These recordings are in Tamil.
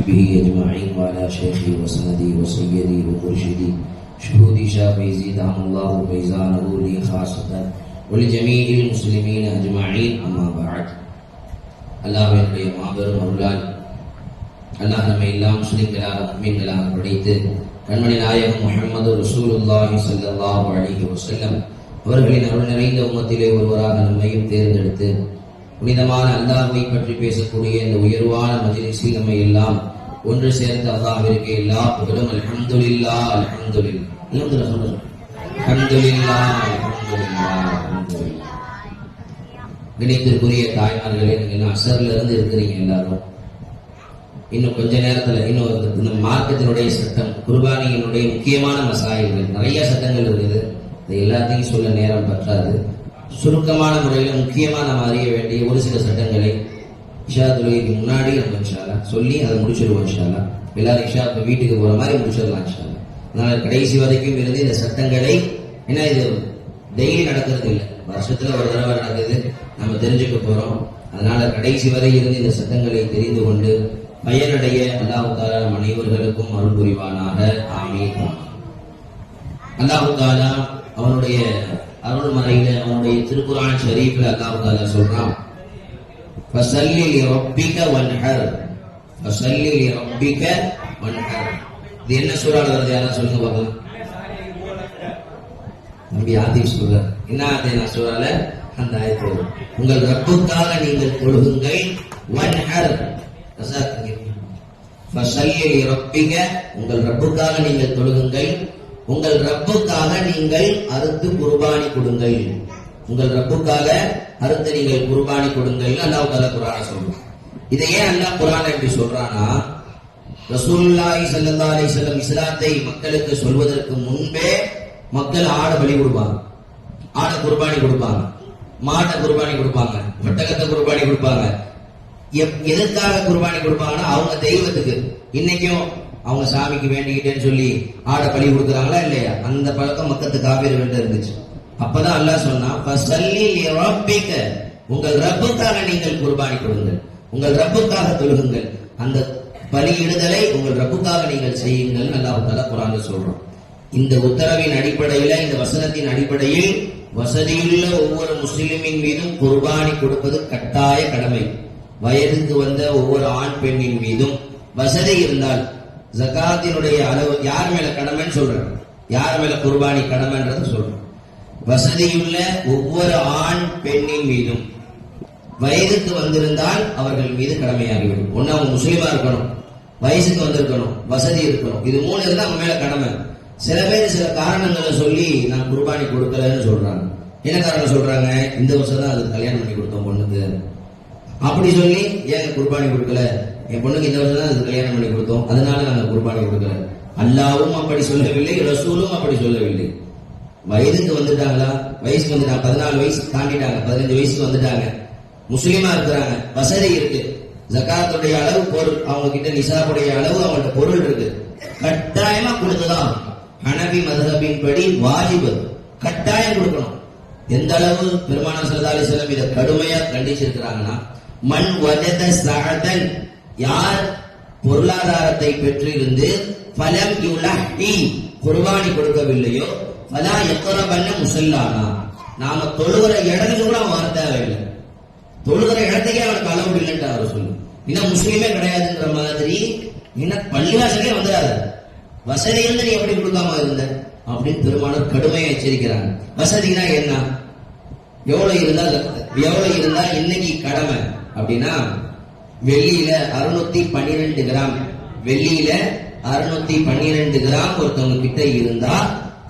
به أجمعين وعلى شيخي وسندي وسيدي ومرشدي شهودي شافعي زيدهم الله فيزانه لي خاصة ولجميع المسلمين أجمعين أما بعد. அல்லாஹ்வினுடைய மாபெரும் அருளால் அல்லாஹ் நம்மை எல்லாம் முஸ்லிம்களாக முஃமின்களாக படைத்து கண்மணி நாயகம் முஹம்மது ரசூலுல்லாஹி ஸல்லல்லாஹு அலைஹி வஸல்லம் அவர்களின் அருள் நிறைந்த உம்மத்திலே ஒருவராக நம்மையும் தேர்ந்தெடுத்து புனிதமான அல்லாஹ்வை பற்றி பேசக்கூடிய இந்த உயர்வான மஜ்லிஸில் நம்மை எல்லாம் ஒன்று சேர்ந்த அல்லாஹ்விற்கு எல்லா புகழும் அல்ஹம்துலில்லாஹ் அல்ஹம்துலில்லாஹ் அல்ஹம்துலில்லாஹ் அல்ஹம்துலில்லாஹ். கணித்திற்குரிய தாய்மார்களே, நீங்க அசர்ல இருந்து இருக்கிறீங்க எல்லாரும். இன்னும் கொஞ்ச நேரத்துல இந்த மார்க்கத்தினுடைய சட்டம், குர்பானியினுடைய முக்கியமான மசாயில்கள், நிறைய சட்டங்கள் இருக்குது. இது எல்லாத்தையும் சொல்ல நேரம் பற்றாது. சுருக்கமான முறையில் முக்கியமான நம்ம அறிய வேண்டிய ஒரு சில சட்டங்களை இஷா தொழுகைக்கு முன்னாடி நம்ம இன்ஷால்லா சொல்லி அதை முடிச்சிருவோம். இன்ஷால்லா எல்லாரும் இஷா வீட்டுக்கு போற மாதிரி முடிச்சிடலாம் இன்ஷால்லா. அதனால கடைசி வரைக்கும் இருந்து இந்த சட்டங்களை, ஏன்னா இது டெய்லி நடக்கிறது இல்லை, வருஷத்துல ஒரு தடவை நடக்குது, நம்ம தெரிஞ்சுக்க போறோம். அதனால கடைசி வரை இருந்து இந்த சட்டங்களை தெரிந்து கொண்டு பயனடைய அல்லாஹ் தஆலா நம் அனைவர்களுக்கும் அருள் புரிவானாக. ஆமீன். அல்லாஹ் தஆலா அவனுடைய அருள்மறையில, அவனுடைய திருக்குர்ஆன் ஷரீஃப்ல அல்லாஹ் தஆலா சொல்றான், ஃபஸல்லி லிரப்பிக வன்ஹர், ஃபஸல்லி லிரப்பிக வன்ஹர். இது என்ன சூறால வருது? யாரா சொல்லுங்க பார்க்கலாம். நபி ஆதீஸ் சொல்றார். என்ன ஆதீனா சூறால அந்த ஆயத்து, உங்கள் ரப்புக்காக நீங்கள் தொழுகுங்கள், வன்ஹர் ஃபஸல்லி லிரப்பிக, உங்கள் ரப்புக்காக நீங்கள் தொழுகுங்கள், உங்கள் ரப்புக்காக நீங்கள் அறுத்து குர்பானி கொடுங்கள், உங்கள் ரப்புக்காக அறுத்து நீங்கள் குர்பானி கொடுங்கள் அல்லாஹ் தஆலா குர்ஆன்ல சொல்றான். இதை ஏன் அல்லாஹ் குர்ஆன்ல இப்படி சொல்றானா, ரசூலுல்லாஹி ஸல்லல்லாஹு அலைஹி வஸல்லம் இஸ்லாத்தை மக்களுக்கு சொல்வதற்கு முன்பே மக்கள் ஆடை பலி கொடுப்பாங்க, ஆடை குர்பானி கொடுப்பாங்க, மாட்டை குர்பானி கொடுப்பாங்க, ஒட்டகத்தை குர்பானி கொடுப்பாங்க. எதற்காக குர்பானி கொடுப்பாங்கன்னா அவங்க தெய்வத்துக்கு. இன்னைக்கும் அவங்க சாமிக்கு வேண்டிக்கிட்டேன்னு சொல்லி ஆடை பலி கொடுக்குறாங்களா இல்லையா? அந்த பழக்கம் மக்கத்து காபீர் வேண்ட இருந்துச்சு. அப்பதான் அல்லாஹ் சொன்னா, ஃபஸல்லி லிரப்பிக, உங்கள் ரப்புக்காக நீங்கள் குர்பானி கொடுங்கள், உங்கள் ரப்புக்காக தொழுகுங்கள், அந்த பலியிடுதலை உங்கள் ரப்புக்காக நீங்கள் செய்யுங்கள் அல்லாஹ் தஆலா குர்ஆன்ல சொல்றோம். இந்த உத்தரவின் அடிப்படையில், இந்த வசனத்தின் அடிப்படையில் வசதியுள்ள ஒவ்வொரு முஸ்லிமின் மீதும் குர்பானி கொடுப்பது கட்டாய கடமை. வயதுக்கு வந்த ஒவ்வொரு ஆண் பெண்ணின் மீதும் வசதி இருந்தால் ஜகாத்தினுடைய அளவு யார் மேல கடமைன்னு சொல்றேன், யார் மேல குர்பானி கடமைன்றது சொல்றேன். வசதியுள்ள ஒவ்வொரு ஆண் பெண்ணின் மீதும் வயதுக்கு வந்திருந்தால் அவர்கள் மீது கடமையாகிவிடும். ஒன்னு அவங்க முஸ்லீமா இருக்கணும், வயசுக்கு வந்திருக்கணும், வசதி இருக்கணும். இது மூணு இருந்தா அவங்க மேல கடமை. சில பேர் சில காரணங்களை சொல்லி நான் குர்பானி கொடுக்கலன்னு சொல்றாங்க. என்ன காரணம் சொல்றாங்க? இந்த வருஷம் தான் அது கல்யாணம் பண்ணி கொடுத்தோம் பொண்ணுக்கு, அப்படி சொல்லி ஏங்க குர்பானி கொடுக்கல, என் பொண்ணுக்கு இந்த வருஷம் தான் அது கல்யாணம் பண்ணி கொடுத்தோம் அதனால நாங்க குர்பானி கொடுக்கல. அல்லாஹ்வும் அப்படி சொல்லவில்லை, ரசூலும் அப்படி சொல்லவில்லை. வயதுக்கு வந்துட்டாங்களா, வயசுக்கு வந்துட்டாங்க, 14 வயசு தாண்டிட்டாங்க, 15 வயசுக்கு வந்துட்டாங்க, முஸ்லீமா இருக்கிறாங்க, வசதி இருக்கு, ஜகாத்துடைய அளவு பொருள் அவங்க கிட்ட, நிசாபுடைய அளவு அவங்கள்ட்ட பொருள் இருக்கு, கட்டாயமா கொடுத்துதான். ஹனபி மذஹபின் படி வாஜிப், கட்டாயம் கொடுக்கணும். எந்த அளவு பெருமானார் ஸல்லல்லாஹு அலைஹி வஸல்லம் இத கடுமையா கண்டிச்சிருக்கிறாங்கன்னா, மன் வஜத ஸஅதன், யார் பொருளாதாரத்தை பெற்றிருந்து ஃபலம் யுலஹி, குர்பானி கொடுக்கவில்லையோ, ஃபலா யக்ரபன முஸல்லானா, நாம தொழுகிற இடத்துக்கு கூட வர தேவையில்லை, தொழுகிற இடத்துக்கே அவனுக்கு அளவு இல்லைன்னு அவர் சொல்லு. இன்னும் முஸ்லீமே கிடையாதுன்ற மாதிரி இன்னும் பள்ளிவாசலே வந்துடாது. வசதி இருந்து நீ எப்படி கொடுக்காம இருந்த அப்படின்னு பெருமானார் கடுமையா எச்சரிக்கிறாங்க. வசதினா என்ன, எவ்வளவு இருந்தா இன்னைக்கு கடமை அப்படின்னா, வெள்ளியில 612 கிராம், வெள்ளியில 612 கிராம் ஒருத்தவங்க கிட்ட இருந்தா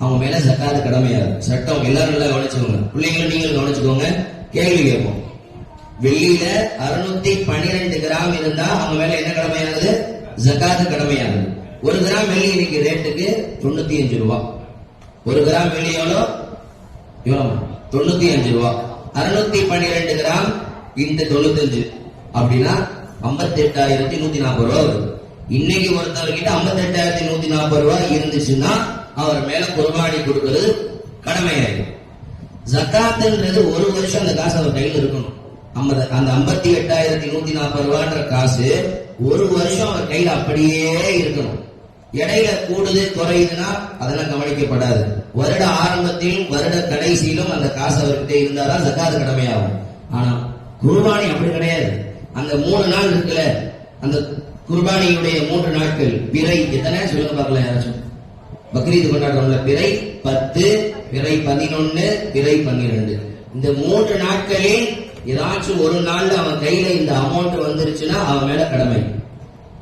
அவங்க மேல ஜகாத் கடமையாது. சட்டம் எல்லாரும் நல்லா கவனிச்சுக்கோங்க, பிள்ளைங்களும் நீங்களும் கவனிச்சுக்கோங்க, கேள்வி கேட்போம். வெள்ளியில 612 கிராம் இருந்தா அவங்க மேல என்ன கடமையானது? ஜகாத் கடமையானது. ஒரு கிராம் வெள்ளி இன்னைக்கு ரேட்டுக்கு 95 ரூபாய். ஒரு கிராம் வெள்ளி எவ்வளோ? 95 ரூபாய். 612 கிராம் இந்த 95 அப்படின்னா 58,140 ரூபாய் வருது. இன்னைக்கு ஒருத்தவர்கிட்ட 58,140 ரூபாய் இருந்துச்சுன்னா அவர் மேல குர்பானி கொடுக்கிறது கடமையாயிடும். ஜகாத்ன்றது ஒரு வருஷம் அந்த காசு அவர் கையில் இருக்கணும். அந்த 58,140 ரூபான்ற காசு ஒரு வருஷம் அவர் கையில அப்படியே இருக்கணும். இடையில கூடுது குறையுதுன்னா அதெல்லாம் கவனிக்கப்படாது. வருட ஆரம்பத்திலும் வருட கடைசியிலும் அந்த காசு அவர்கிட்ட இருந்தாதான் ஜக்காத் கடமையாகும். ஆனா குர்பானி அப்படி கிடையாது. அந்த 3 நாள் இருக்குல்ல, அந்த குர்பானியுடைய 3 நாட்கள், பிறை எத்தனை சொல்லுங்க பார்க்கலாம் யாராச்சும். பக்ரீத் கொண்டாடுறோம்ல, பிறை 10, பிறை 11, பிறை 12. இந்த 3 நாட்களில் ஏதாச்சும் ஒரு நாள்ல அவன் கையில இந்த அமௌண்ட் வந்துருச்சுன்னா அவன் மேல கடமை.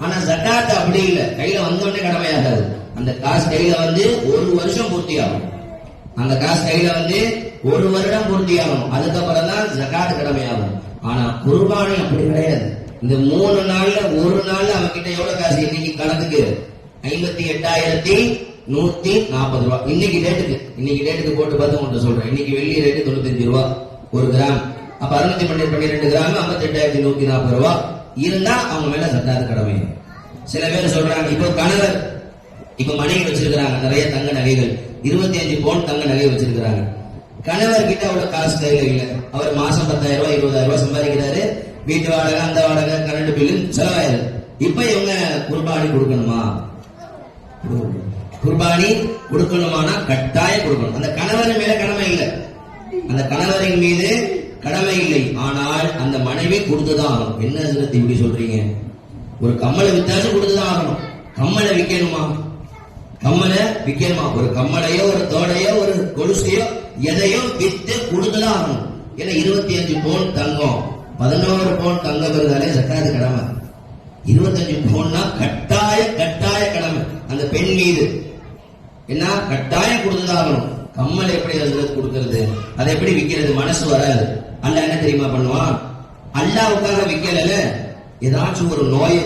ஆனா ஜக்காத் அப்படி இல்லை, கையில வந்தோடனே கடமையாகாது. அந்த காசு கையில வந்து ஒரு வருஷம் பூர்த்தி ஆகும். அந்த காசு கையில வந்து ஒரு வருடம் பூர்த்தி ஆகும், அதுக்கப்புறம் தான் ஜக்காத் கடமையாகும். ஆனா குர்பானி அப்படி கிடையாது. இந்த 3 நாள்ல ஒரு நாள்ல அவன் கிட்ட எவ்வளவு காசு இன்னைக்கு கணக்குக்கு 58,140 ரூபாய். இன்னைக்கு டேட்டுக்கு போட்டு பார்த்து உங்கள்கிட்ட சொல்றேன். இன்னைக்கு வெள்ளி ரேட்டு 95 ரூபாய் ஒரு கிராம். அப்ப 612 கிராம் 58,140 ரூபாய் இருந்தா அவங்க மேல ஜக்காத் கடமை. சில பேர் சொல்றாங்க, இப்போ கணவர் இப்ப மனைவி வச்சிருக்கிறாங்க நிறைய தங்க நகைகள், 25 பவுன் தங்க நகை வச்சிருக்கிறாங்க. கணவர் கிட்ட அவ்வளவு காசு கையில இல்ல. அவர் மாசம் 10,000 ரூபாய் 20,000 ரூபாய் சம்பாதிக்கிறாரு. வீட்டு வாடகை, அந்த வாடகை, கரண்ட் பில்லு செலவாயிரு. இப்ப இவங்க குர்பானி கொடுக்கணுமா? குர்பானி கொடுக்கணுமானா கட்டாயம் கொடுக்கணும். அந்த கணவரின் மேல கடமை இல்லை, அந்த கணவரின் மீது கடமை இல்லை. ஆனால் அந்த மனைவி கொடுத்துதான் ஆகணும். என்ன இப்படி சொல்றீங்க? ஒரு கம்மலை வித்தாச்சும் கொடுத்துதான் ஆகணும். கம்மலை விற்கணுமா? ஒரு கம்மலையோ ஒரு தோடையோ ஒரு கொலுசையோ எதையோ வித்து கொடுத்துதான் ஆகணும். ஏன்னா 25 பவுன் தங்கம், 11 பவுன் தங்கம் இருந்தாலே ஜக்காத் கடமை. 25 பவுன்னா கட்டாய கடமை அந்த பெண் மீது. என்ன கட்டாயம் கொடுத்துதான் ஆகணும். கம்மல் எப்படி கொடுக்கிறது, அதை எப்படி விற்கிறது? மனசு வராது. அல்லாஹ் என்ன தெரியுமா பண்ணுவான்? அல்லாஹ்வுக்காக விற்கல, ஏதாச்சும் ஒரு நோயை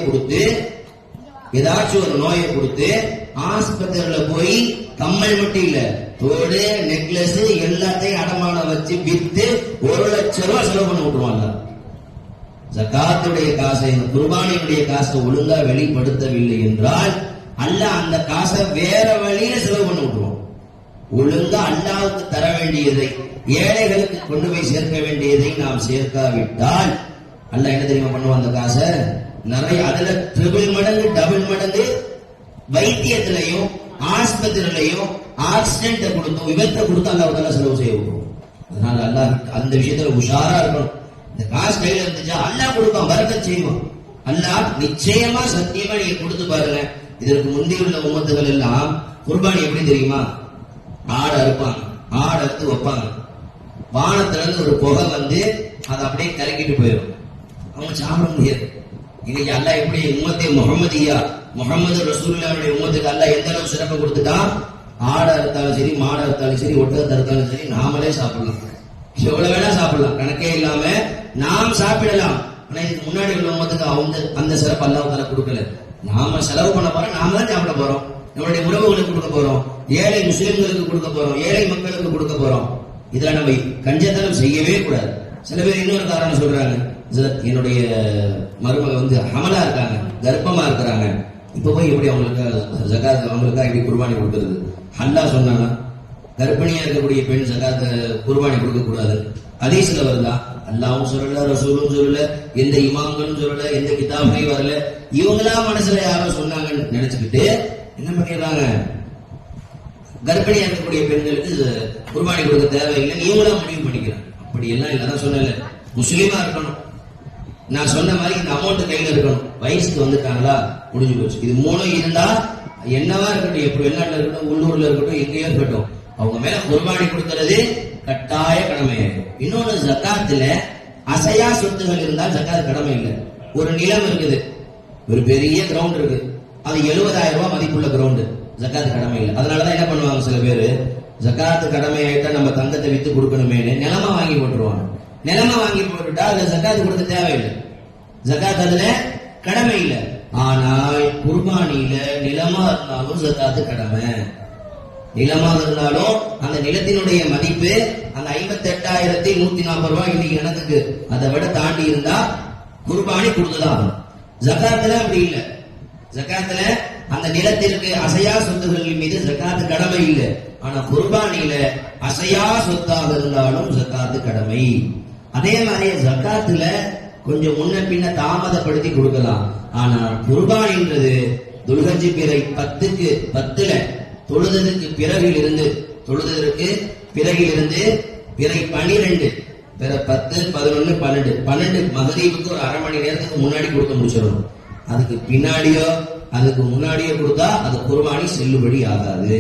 கொடுத்து ஆஸ்பத்திரியில போய் கம்மல் மட்டும் இல்ல, தோடு, நெக்லஸ் எல்லாத்தையும் அடமானம் வச்சு வித்து 1 லட்சம் ரூபாய் செலவு பண்ண விட்டுருவாங்க. ஜக்காத்துடைய காசை, குர்பானியுடைய காசை ஒழுங்கா வெளிப்படுத்தவில்லை என்றால் அல்லாஹ் அந்த காசை வேற வழியில செலவு பண்ண விட்டுருவான். ஒழுங்கா அல்லாஹ்வுக்கு தர வேண்டியதை, ஏழைகளுக்கு கொண்டு போய் சேர்க்க வேண்டியதை நாம் சேர்க்காவிட்டால் அல்லாஹ் என்ன தெரியுமா பண்ணுவான்? அந்த காசை நிறைய, அதுல 3 மடங்கு டபுள் மடங்கு வைத்தியத்திலையும் ஆஸ்பத்திரியிலையும் ஆக்சிடென்ட் கொடுத்தோம், விபத்தை கொடுத்து அல்லாஹ் செலவு செய்ய விடுவோம். அதனால அல்லாஹ் அந்த விஷயத்துல உஷாரா இருக்கணும். இந்த காசு கையில இருந்துச்சா அல்லாஹ் கொடுப்பான், பரக்கத் செய்வான். அல்லாஹ் நிச்சயமா சத்தியமா நீங்க கொடுத்து பாருங்க. இதற்கு முந்தைய உள்ள உம்மத்துகள் எல்லாம் குர்பானி எப்படி தெரியுமா? ஆடு அறுப்பாங்க, ஆடு அறுத்து வைப்பாங்க. வானத்துல இருந்து ஒரு புகை வந்து அதை அப்படியே கலக்கிட்டு போயிடும், அவங்க சாப்பிட முடியாது. இன்னைக்கு அல்லாஹ் எப்படி உம்மத்தை முகமது ரசூலுல்லாஹ்வுடைய உம்மத்துக்கு அல்லாஹ் எந்த அளவுக்கு சிறப்பு கொடுத்துட்டான்? ஆடு அறுத்தாலும் சரி, மாடு அறுத்தாலும் சரி, ஒட்டகத்தை அறுத்தாலும் சரி, நாமளே சாப்பிடலாம். எவ்வளவு வேணா சாப்பிடலாம், கணக்கே இல்லாம நாம் சாப்பிடலாம். ஆனா இதுக்கு முன்னாடி உள்ள உம்மத்துக்கு அந்த சிறப்பு அல்லாஹ் தஆலா கொடுக்கல. நாம செலவு பண்ண போறோம், நாம தான் சாப்பிட போறோம், நம்மளுடைய உறவுகளுக்கு கொடுக்க போறோம், ஏழை முஸ்லிம்களுக்கு கொடுக்க போறோம், ஏழை மக்களுக்கு கொடுக்க போறோம். இதுல நம்ம கஞ்சத்தனம் செய்யவே கூடாது. சில பேர் இன்னொரு காரணம் சொல்றாங்க, என்னுடைய மருமக வந்து ஹமலா இருக்காங்க, கர்ப்பமா இருக்கிறாங்க, இப்ப போய் எப்படி அவங்களுக்கு ஜகாத், அவங்களுக்கா எப்படி குர்பானி கொடுக்கிறது? அல்லாஹ் சொன்னானா கர்ப்பிணியா இருக்கக்கூடிய பெண் ஜகாத் குர்பானி கொடுக்க கூடாது? ஹதீஸ்ல வருதா? அல்லாஹ்வும் சொல்லல, ரசூலும் சொல்லல, எந்த இமாம்களும் சொல்லல, எந்த கிதாபையும் வரல. இவங்களா மனசுல யாரோ சொன்னாங்கன்னு நினைச்சுக்கிட்டு என்ன பண்ணிடுறாங்க? கர்ப்பிணியா இருக்கக்கூடிய பெண்களுக்கு குர்பானி கொடுக்க தேவையில்லை, இவங்களா முடிவு பண்ணிக்கிறாங்க. அப்படி எல்லாம் இல்லதான் சொன்னல, முஸ்லீமா இருக்கணும். நான் சொன்ன மாதிரி இந்த அமௌண்ட் கையில இருக்கணும். வயசுக்கு வந்துட்டாங்களா, முடிஞ்சு போச்சு. இது 3 இருந்தா என்னவா இருக்கட்டும், எப்படி வெளிநாட்டுல இருக்கட்டும், உள்ளூர்ல இருக்கட்டும், எங்கேயோ இருக்கட்டும், அவங்க மேல குர்பானி கொடுக்கிறது கட்டாய கடமையாகும். இன்னொன்னு, ஜக்காத்துல அசையா சொத்துகள் இருந்தால் ஜக்காத் கடமை இல்லை. ஒரு நிலம் இருக்குது, ஒரு பெரிய கிரவுண்ட் இருக்கு, அது 70,000 ரூபாய் மதிப்புள்ள கிரவுண்ட், ஜக்காத் கடமை இல்லை. அதனாலதான் என்ன பண்ணுவாங்க சில பேரு, ஜக்காத்து கடமை ஆயிட்டா நம்ம தங்கத்தை வித்து கொடுக்கணுமேனு நிலமா வாங்கி போட்டுருவாங்க. நிலமா வாங்கி போட்டுட்டா அதுல ஜக்காத்து கொடுக்க தேவையில்லை, ஜக்காத் அதுல கடமை இல்லை. ஆனால் குர்பானியில நிலமா இருந்தாலும் ஜக்காத்து கடமை. நிலமாக இருந்தாலும் அந்த நிலத்தினுடைய மதிப்பு அந்த 58,140 ரூபாய் இன்னைக்கு நிலத்துக்கு, அதை விட தாண்டி இருந்தா குர்பானி கொடுத்துதான். ஜக்காத்துல அப்படி இல்லை. ஜக்காத்துல அந்த நிலத்திற்கு அசையா சொத்துக்களின் மீது ஜக்காத்து கடமை இல்லை. ஆனா குர்பானியில அசையா சொத்தாக இருந்தாலும் ஜக்காத்து கடமை. அதே மாதிரி ஜக்காத்துல கொஞ்சம் முன்ன பின்ன தாமதப்படுத்தி கொடுக்கலாம். ஆனால் குர்பானின்றது துல்ஹஜ் பிறை 10ல தொழுதற்கு பிறகிலிருந்து பிறை 12 பிற 10, 11, 12 மகரீபுக்கு ஒரு அரை மணி நேரத்துக்கு முன்னாடி கொடுத்து முடிச்சிடணும். அதுக்கு பின்னாடியோ அதுக்கு முன்னாடியோ கொடுத்தா அது குர்பானி செல்லுபடி ஆகாது.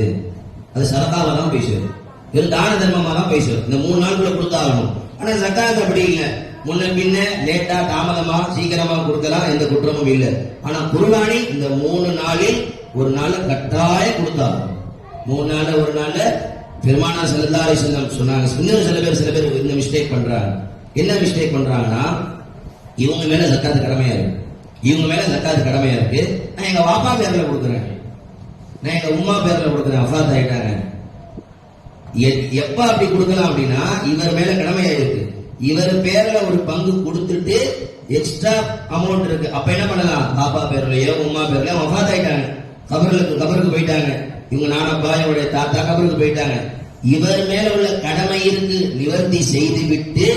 அது சதகாவா தான் பேசுறது, வெறும் தான தர்மமா தான் பேசுறது. இந்த 3 நாளுக்குள்ள கொடுத்தாகணும். ஆனா ஜக்காத் அப்படி இல்லை, முன்ன பின்ன லேட்டா தாமதமா சீக்கிரமா கொடுக்கலாம், எந்த குற்றமும் இல்லை. ஆனா குர்பானி இந்த 3 நாளில் ஒரு நாள் கட்டாயம் கொடுத்தாகணும். 3 நாள்ல ஒரு நாள்ல பெருமானார் ஸல்லல்லாஹு அலைஹி வஸல்லம் சொன்னாங்க. சில பேர் இந்த மிஸ்டேக் பண்றாங்க. என்ன மிஸ்டேக் பண்றாங்கன்னா, இவங்க மேல ஜக்காத் கடமையா இருக்கு, நான் எங்க வாப்பா பேர்ல கொடுக்குறேன், நான் எங்க உம்மா பேர்ல கொடுக்குறேன், வஃபாத் ஆயிட்டாங்க. எப்ப அப்படி கொடுக்கலாம் அப்படின்னா, இவர் மேல கடமையா இருக்கு, இவர் பேர்ல ஒரு பங்கு கொடுத்துட்டு எக்ஸ்ட்ரா அமௌண்ட் இருக்கு. அப்ப என்ன பண்ணலாம், பாப்பா பேர்லயோ உம்மா பேர்லயோ வஃபாத் ஆயிட்டாங்க, கபருக்கு போயிட்டாங்க, இவங்க நானப்பா இவருடைய தாத்தா கபருக்கு போயிட்டாங்க, இவர் மேல உள்ள கடமை இருக்கு நிவர்த்தி செய்து விட்டு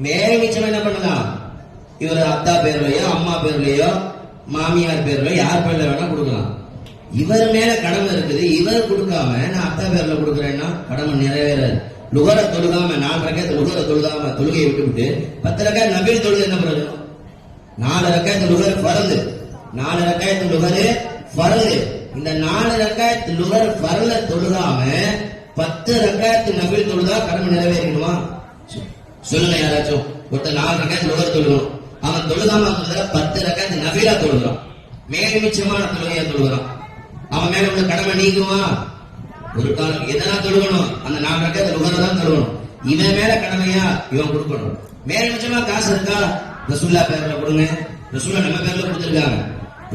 மேல மிச்சம் என்ன பண்ணலாம், இவர் அத்தா பேர்லயோ அம்மா பேர்லயோ மாமியார் பேர்லயோ யார் பேர்ல வேணா கொடுக்கலாம். இவர் மேல கடமை இருக்குது, இவர் கொடுக்காம நான் அத்தா பேர்ல கொடுக்குறேன்னா கடமை நிறைவேறாது. லுகர தொழுகாம 4 ரக்காத் லுகர தொழுகாம தொழுகையை விட்டு 10 ரக்காத் நபில் தொழுது என்ன பிரயோஜனம்? 4 ரக்காத் லுகர் ஃபர்து, 4 ரக்காத் லுகர் ஃபர்து. இந்த 4 ரக்காத் லுகர் ஃபர்ல தொழுகாம 10 ரக்காத் நபில் தொழுதா கடமை நிறைவேறிடுமா? சொல்லுங்க யாராச்சும். ஒருத்தர் 4 ரக்காத் லுகர் தொழுகணும், அவன் தொழுகாம 10 ரக்காத் நபிலா தொழுகிறான், மேல் மிச்சமான தொழுகையா தொழுகிறான், அவன் மேல உள்ள கடமை நீக்குமா? ஒரு காலம் எதனா தொழுகணும், அந்த 4 ரக்காத் லுகர் தான் தொழுகணும். இவன் மேல கடமையா இவன் கொடுக்கணும். மேல் மிச்சமா காசு இருக்கா, ரசூல்லா பேர்ல கொடுங்க. ரசூல்லா நம்ம பேர்ல கொடுத்திருக்காங்க.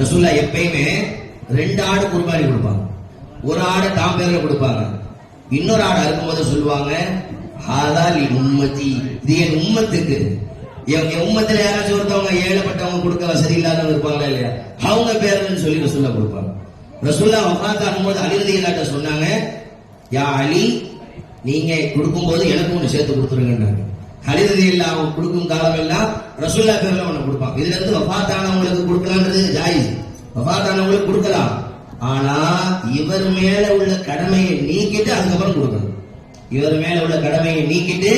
ரசூல்லா எப்பயுமே 2 ஆடு குர்பானி கொடுப்பாங்க, ஒரு ஆடு தாம் பேர்ல கொடுப்பாங்க, இன்னொரு ஆடு அறுக்கும்போது சொல்லுவாங்க ஹாதாலி உம்மத்தி, இது என் உம்மத்துக்கு. என் உம்மத்துல யாராச்சும் ஒருத்தவங்க ஏழைப்பட்டவங்க கொடுக்க வசதி இல்லாதவங்க இருப்பாங்களா இல்லையா, அவங்க பேர்லன்னு சொல்லி ரசூல்லா கொடுப்பாங்க. ரசூல்லா வஃபாத் ஆகும்போது அலி ரலியல்லாஹு சொன்னாங்க, யா அலி நீங்க கொடுக்கும்போது எனக்கு ஒண்ணு சேர்த்து கொடுத்துருங்கன்னாங்க. அலி ரலியல்லாஹு கொடுக்கும் காலம் எல்லாம் ரசூல்லா பேர்ல ஒண்ணு கொடுப்பாங்க. இதுல இருந்து வஃபாத் ஆனவங்களுக்கு கொடுக்கலான்றது ஜாயிஸ், வஃபாத் ஆனவங்களுக்கு கொடுக்கலாம். ஆனா இவர் மேல உள்ள கடமையை நீக்கிட்டு அதுக்கப்புறம் கொடுக்கணும். இவர் மேல உள்ள கடமையை நீக்கிட்டு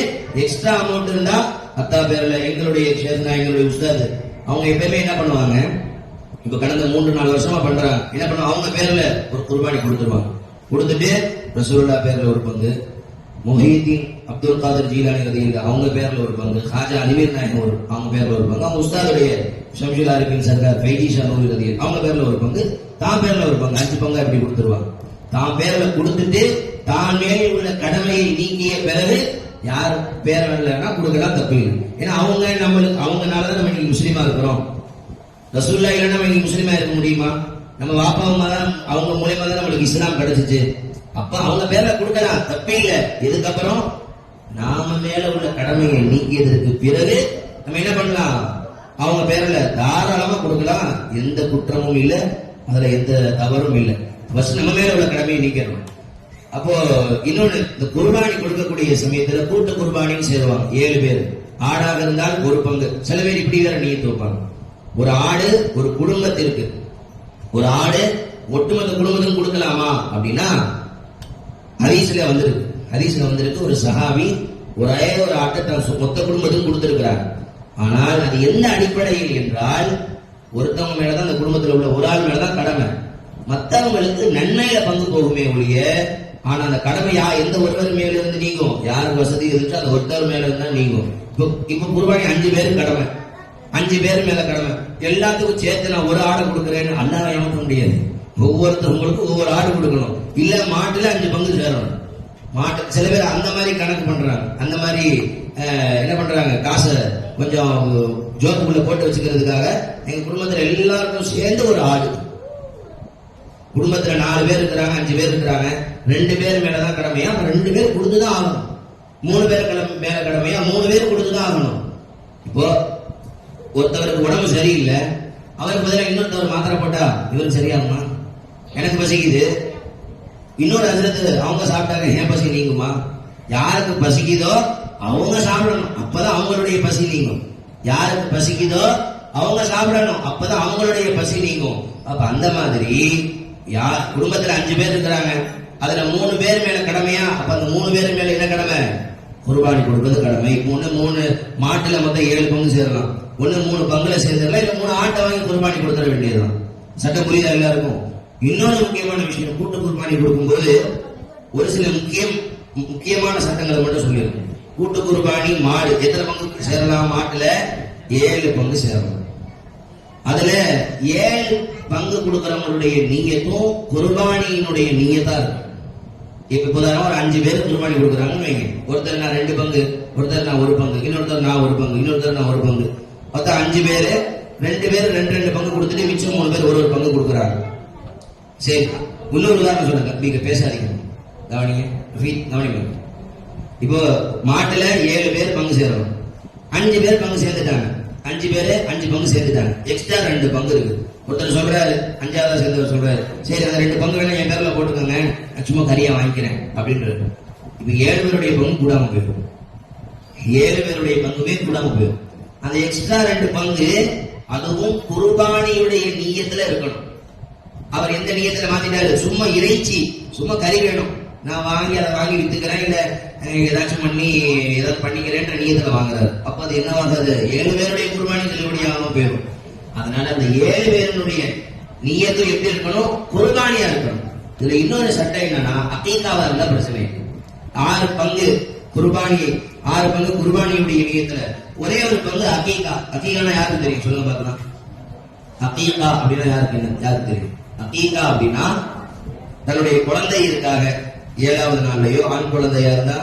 எக்ஸ்ட்ரா அமௌண்ட் இருந்தா அத்தா பேர்ல எங்களுடைய ஷேக்னா எங்களுடைய உஸ்தாத் அவங்க எப்பயுமே என்ன பண்ணுவாங்க, இப்ப கடந்த 3-4 வருஷமா பண்றாங்க, என்ன பண்ணுவாங்க, அவங்க பேர்ல ஒரு குர்பானி கொடுத்துருவாங்க. கொடுத்துட்டு ரசூலுல்லாஹ் பேர்ல ஒரு பங்கு, முஹீதீன் அப்துல் காதர் ஜீலானி ரலியல்லாஹு அவங்க பேர்ல ஒரு பங்கு, ஹாஜா அலிமீர் நாயகம் அவங்க பேர்ல ஒரு பங்கு, அவங்க உஸ்தாதுடைய ஷம்சுல் ஆரிஃபின் சர்கார் ஃபைஜி ஷானூரி ரலியல்லாஹு அவங்க பேர்ல ஒரு பங்கு, தான் பேர்ல ஒரு பங்கு, 5 பங்கா இப்படி கொடுத்துருவாங்க. தான் பேர்ல கொடுத்துட்டு தான் மேலே உள்ள கடமையை நீக்கிய பிறகு யார் பேர் வரலன்னா கொடுக்கலாம், தப்பு இல்லை. ஏன்னா அவங்கனாலதான் நம்ம இன்னைக்கு முஸ்லீமா இருக்கிறோம். ரசூலுல்லாஹ் இல்லைன்னா நம்ம இன்னைக்கு முஸ்லீமா இருக்க முடியுமா? நம்ம வாப்பா அம்மா தான், அவங்க மூலியமா தான் நம்மளுக்கு இஸ்லாம் கிடைச்சிச்சு. அப்ப அவங்க பேர்ல கொடுக்கலாம், தப்பே இல்லை. இதுக்கப்புறம் நாம மேல உள்ள கடமையை நீக்கியதற்கு பிறகு நம்ம என்ன பண்ணலாம், அவங்க பேர்ல தாராளமா கொடுக்கலாம், எந்த குற்றமும் இல்லை, அதுல எந்த தவறும் இல்லை. ஃபர்ஸ்ட் நம்ம மேல உள்ள கடமையை நீக்கணும். அப்போ இன்னொன்னு, இந்த குர்பானி கொடுக்கக்கூடிய சமயத்துல கூட்டு குர்பானின்னு சேருவாங்க 7 பேர். ஆடாக இருந்தால் ஒரு பங்கு. சில பேர் இப்படி வேற நீத்து வைப்பாங்க, ஒரு ஆடு ஒரு குடும்பத்திற்கு, ஒரு ஆடு ஒட்டுமொத்த குடும்பத்துக்கும் கொடுக்கலாமா அப்படின்னா ஹதீஸ்ல வந்திருக்கு ஒரு சஹாபி ஒரே ஒரு ஆட்டை தன் மொத்த குடும்பத்துக்கும் கொடுத்திருக்கிறார். ஆனால் அது என்ன அடிப்படையில் என்றால், ஒருத்தவங்க மேலதான் அந்த குடும்பத்தில் உள்ள ஒரு ஆள் மேலதான் கடமை, மற்றவங்களுக்கு நன்மையில பங்கு போகுமே ஒழிய, ஆனா அந்த கடமை எந்த ஒருவர் மேல இருந்து நீங்கும், யாருக்கு வசதி இருந்துச்சோ அந்த ஒருத்தர் மேல இருந்தா நீங்கும். இப்ப குர்பானி 5 பேருக்கு கடமை, 5 பேர் மேல கடமை, எல்லாத்துக்கும் சேர்த்து நான் ஒரு ஆடு கொடுக்குறேன்னு அல்லாஹ் ஏமாற்ற முடியாது. ஒவ்வொருத்தவங்களுக்கும் ஒவ்வொரு ஆடு கொடுக்கணும், இல்ல மாட்டுல 5 பங்கு சேரணும். மாட்டு சில பேர் அந்த மாதிரி கணக்கு பண்றாங்க, அந்த மாதிரி என்ன பண்றாங்க, காசை கொஞ்சம் ஜோக்குள்ள போட்டு வச்சுக்கிறதுக்காக எங்க குடும்பத்துல எல்லாருக்கும் சேர்ந்து ஒரு ஆடு, குடும்பத்துல 4 பேர் இருக்கிறாங்க, 5 பேர் இருக்கிறாங்க, 2 பேர் மேலதான் கடமையா, 2 பேர் கொடுத்துதான் ஆகணும். 3 பேர் மேல கடமையா, 3 பேர் கொடுத்துதான் ஆகணும். இப்போ ஒருத்தவருக்கு உடம்பு சரியில்லை, அவருக்கு பதிலாக இன்னொருத்தவர் மாத்திரை போட்டா இவருக்கு சரியாகுமா? எனக்கு பசிக்குது, இன்னொரு அதிரத்து அவங்க சாப்பிட்டாங்க, ஏன் பசி நீங்குமா? யாருக்கு பசிக்குதோ அவங்க சாப்பிடணும், அப்பதான் அவங்களுடைய பசி நீங்கும். யாருக்கு பசிக்குதோ அவங்க சாப்பிடணும், அப்பதான் அவங்களுடைய பசி நீங்கும். அப்ப அந்த மாதிரி யார் குடும்பத்துல 5 பேர் இருக்கிறாங்க, அதுல 3 பேர் மேல கடமையா, அப்ப அந்த 3 பேர் மேல என்ன கடமை? குர்பானி கொடுப்பது கடமை. 3 மாட்டுல மொத்தம் 7 பங்கு சேரலாம், 3 பங்குல சேர்ந்துடலாம், இல்ல 3 ஆட்டை வாங்கி குர்பானி கொடுத்துட வேண்டியதுதான். சட்டம் புரியுதா எல்லாருக்கும்? இன்னொரு முக்கியமான விஷயம், கூட்டு குர்பானி கொடுக்கும்போது ஒரு சில முக்கியமான சட்டங்களை மட்டும் சொல்லியிருக்கோம். கூட்டு குர்பானி மாடு எத்தனை பங்கு சேரலாம்? மாட்டுல 7 பங்கு சேரலாம். அதுல 7 பங்கு கொடுக்கிறவங்களுடைய நீயத்தும் குர்பானியினுடைய நீயத்தா இருக்கும். இப்ப இப்போதான் ஒரு 5 பேர் குர்பானி கொடுக்குறாங்கன்னு வைங்க. ஒருத்தர் நான் 2 பங்கு, ஒருத்தர் நான் 1 பங்கு, இன்னொருத்தர் நான் 1 பங்கு, இன்னொருத்தர் நான் 1 பங்கு, மொத்தம் 5 பேரு 2 பேர் 2 பங்கு கொடுத்துட்டு மிச்சம் 3 பேர் ஒரு பங்கு கொடுக்குறாங்க. சரி, இன்னொரு உதாரணம் சொல்லுங்க, நீங்க பேசாதீங்க, கவனிங்க, கவனிங்க. இப்போ மாட்டுல 7 பேர் பங்கு சேரணும், 5 பேர் பங்கு சேர்ந்துட்டாங்க, 5 பேரு 5 பங்கு சேர்ந்துட்டாங்க, எக்ஸ்ட்ரா 2 பங்கு இருக்கு. ஒருத்தர் சொல்றாரு, 5ஆவதா சேர்ந்தவர் சொல்றாரு, சரி அந்த 2 பங்கு வேணா என் பேர்ல போட்டுக்கோங்க, நான் சும்மா கறியா வாங்கிக்கிறேன் அப்படின்றது. இப்ப 7 பேருடைய பங்கு கூடாம போயிடும், 7 பேருடைய பங்குமே கூடாம போயிடும். அந்த எக்ஸ்ட்ரா 2 பங்கு அதுவும் குர்பானியுடைய நீயத்துல இருக்கணும். அவர் எந்த நீயத்துல மாத்திட்டாரு? சும்மா இறைச்சி, சும்மா கறி வேணும், நான் வாங்கி அதை வாங்கி வித்துக்கிறேன், இல்ல ஏதாச்சும் பண்ணி ஏதாவது பண்ணிக்கிறேன்ற நீயத்துல வாங்குறாரு. அப்ப அது என்ன ஆகாது? 7 பேருடைய குர்பானி செல்லுபடியாகாம போயிடும். அதனால அந்த 7 பேருடைய நீயத்தும் எப்படி இருக்கணும்? குர்பானியா இருக்கணும். இதுல இன்னொரு சட்டம் என்னன்னா, அகீகாவா இருந்தா பிரச்சனை. 6 பங்கு குர்பானி, 6 பங்கு குர்பானியுடைய நீயத்துல, ஒரே ஒரு பங்கு அகீகா. அகீகானா யாருக்கு தெரியும்? சொல்லுங்க பார்க்கலாம். அகீகா அப்படின்னா யாருக்கு தெரியும்? அகீகா அப்படின்னா தன்னுடைய குழந்தைக்காக 7வது நாள்லயோ, ஆண் குழந்தையா இருந்தா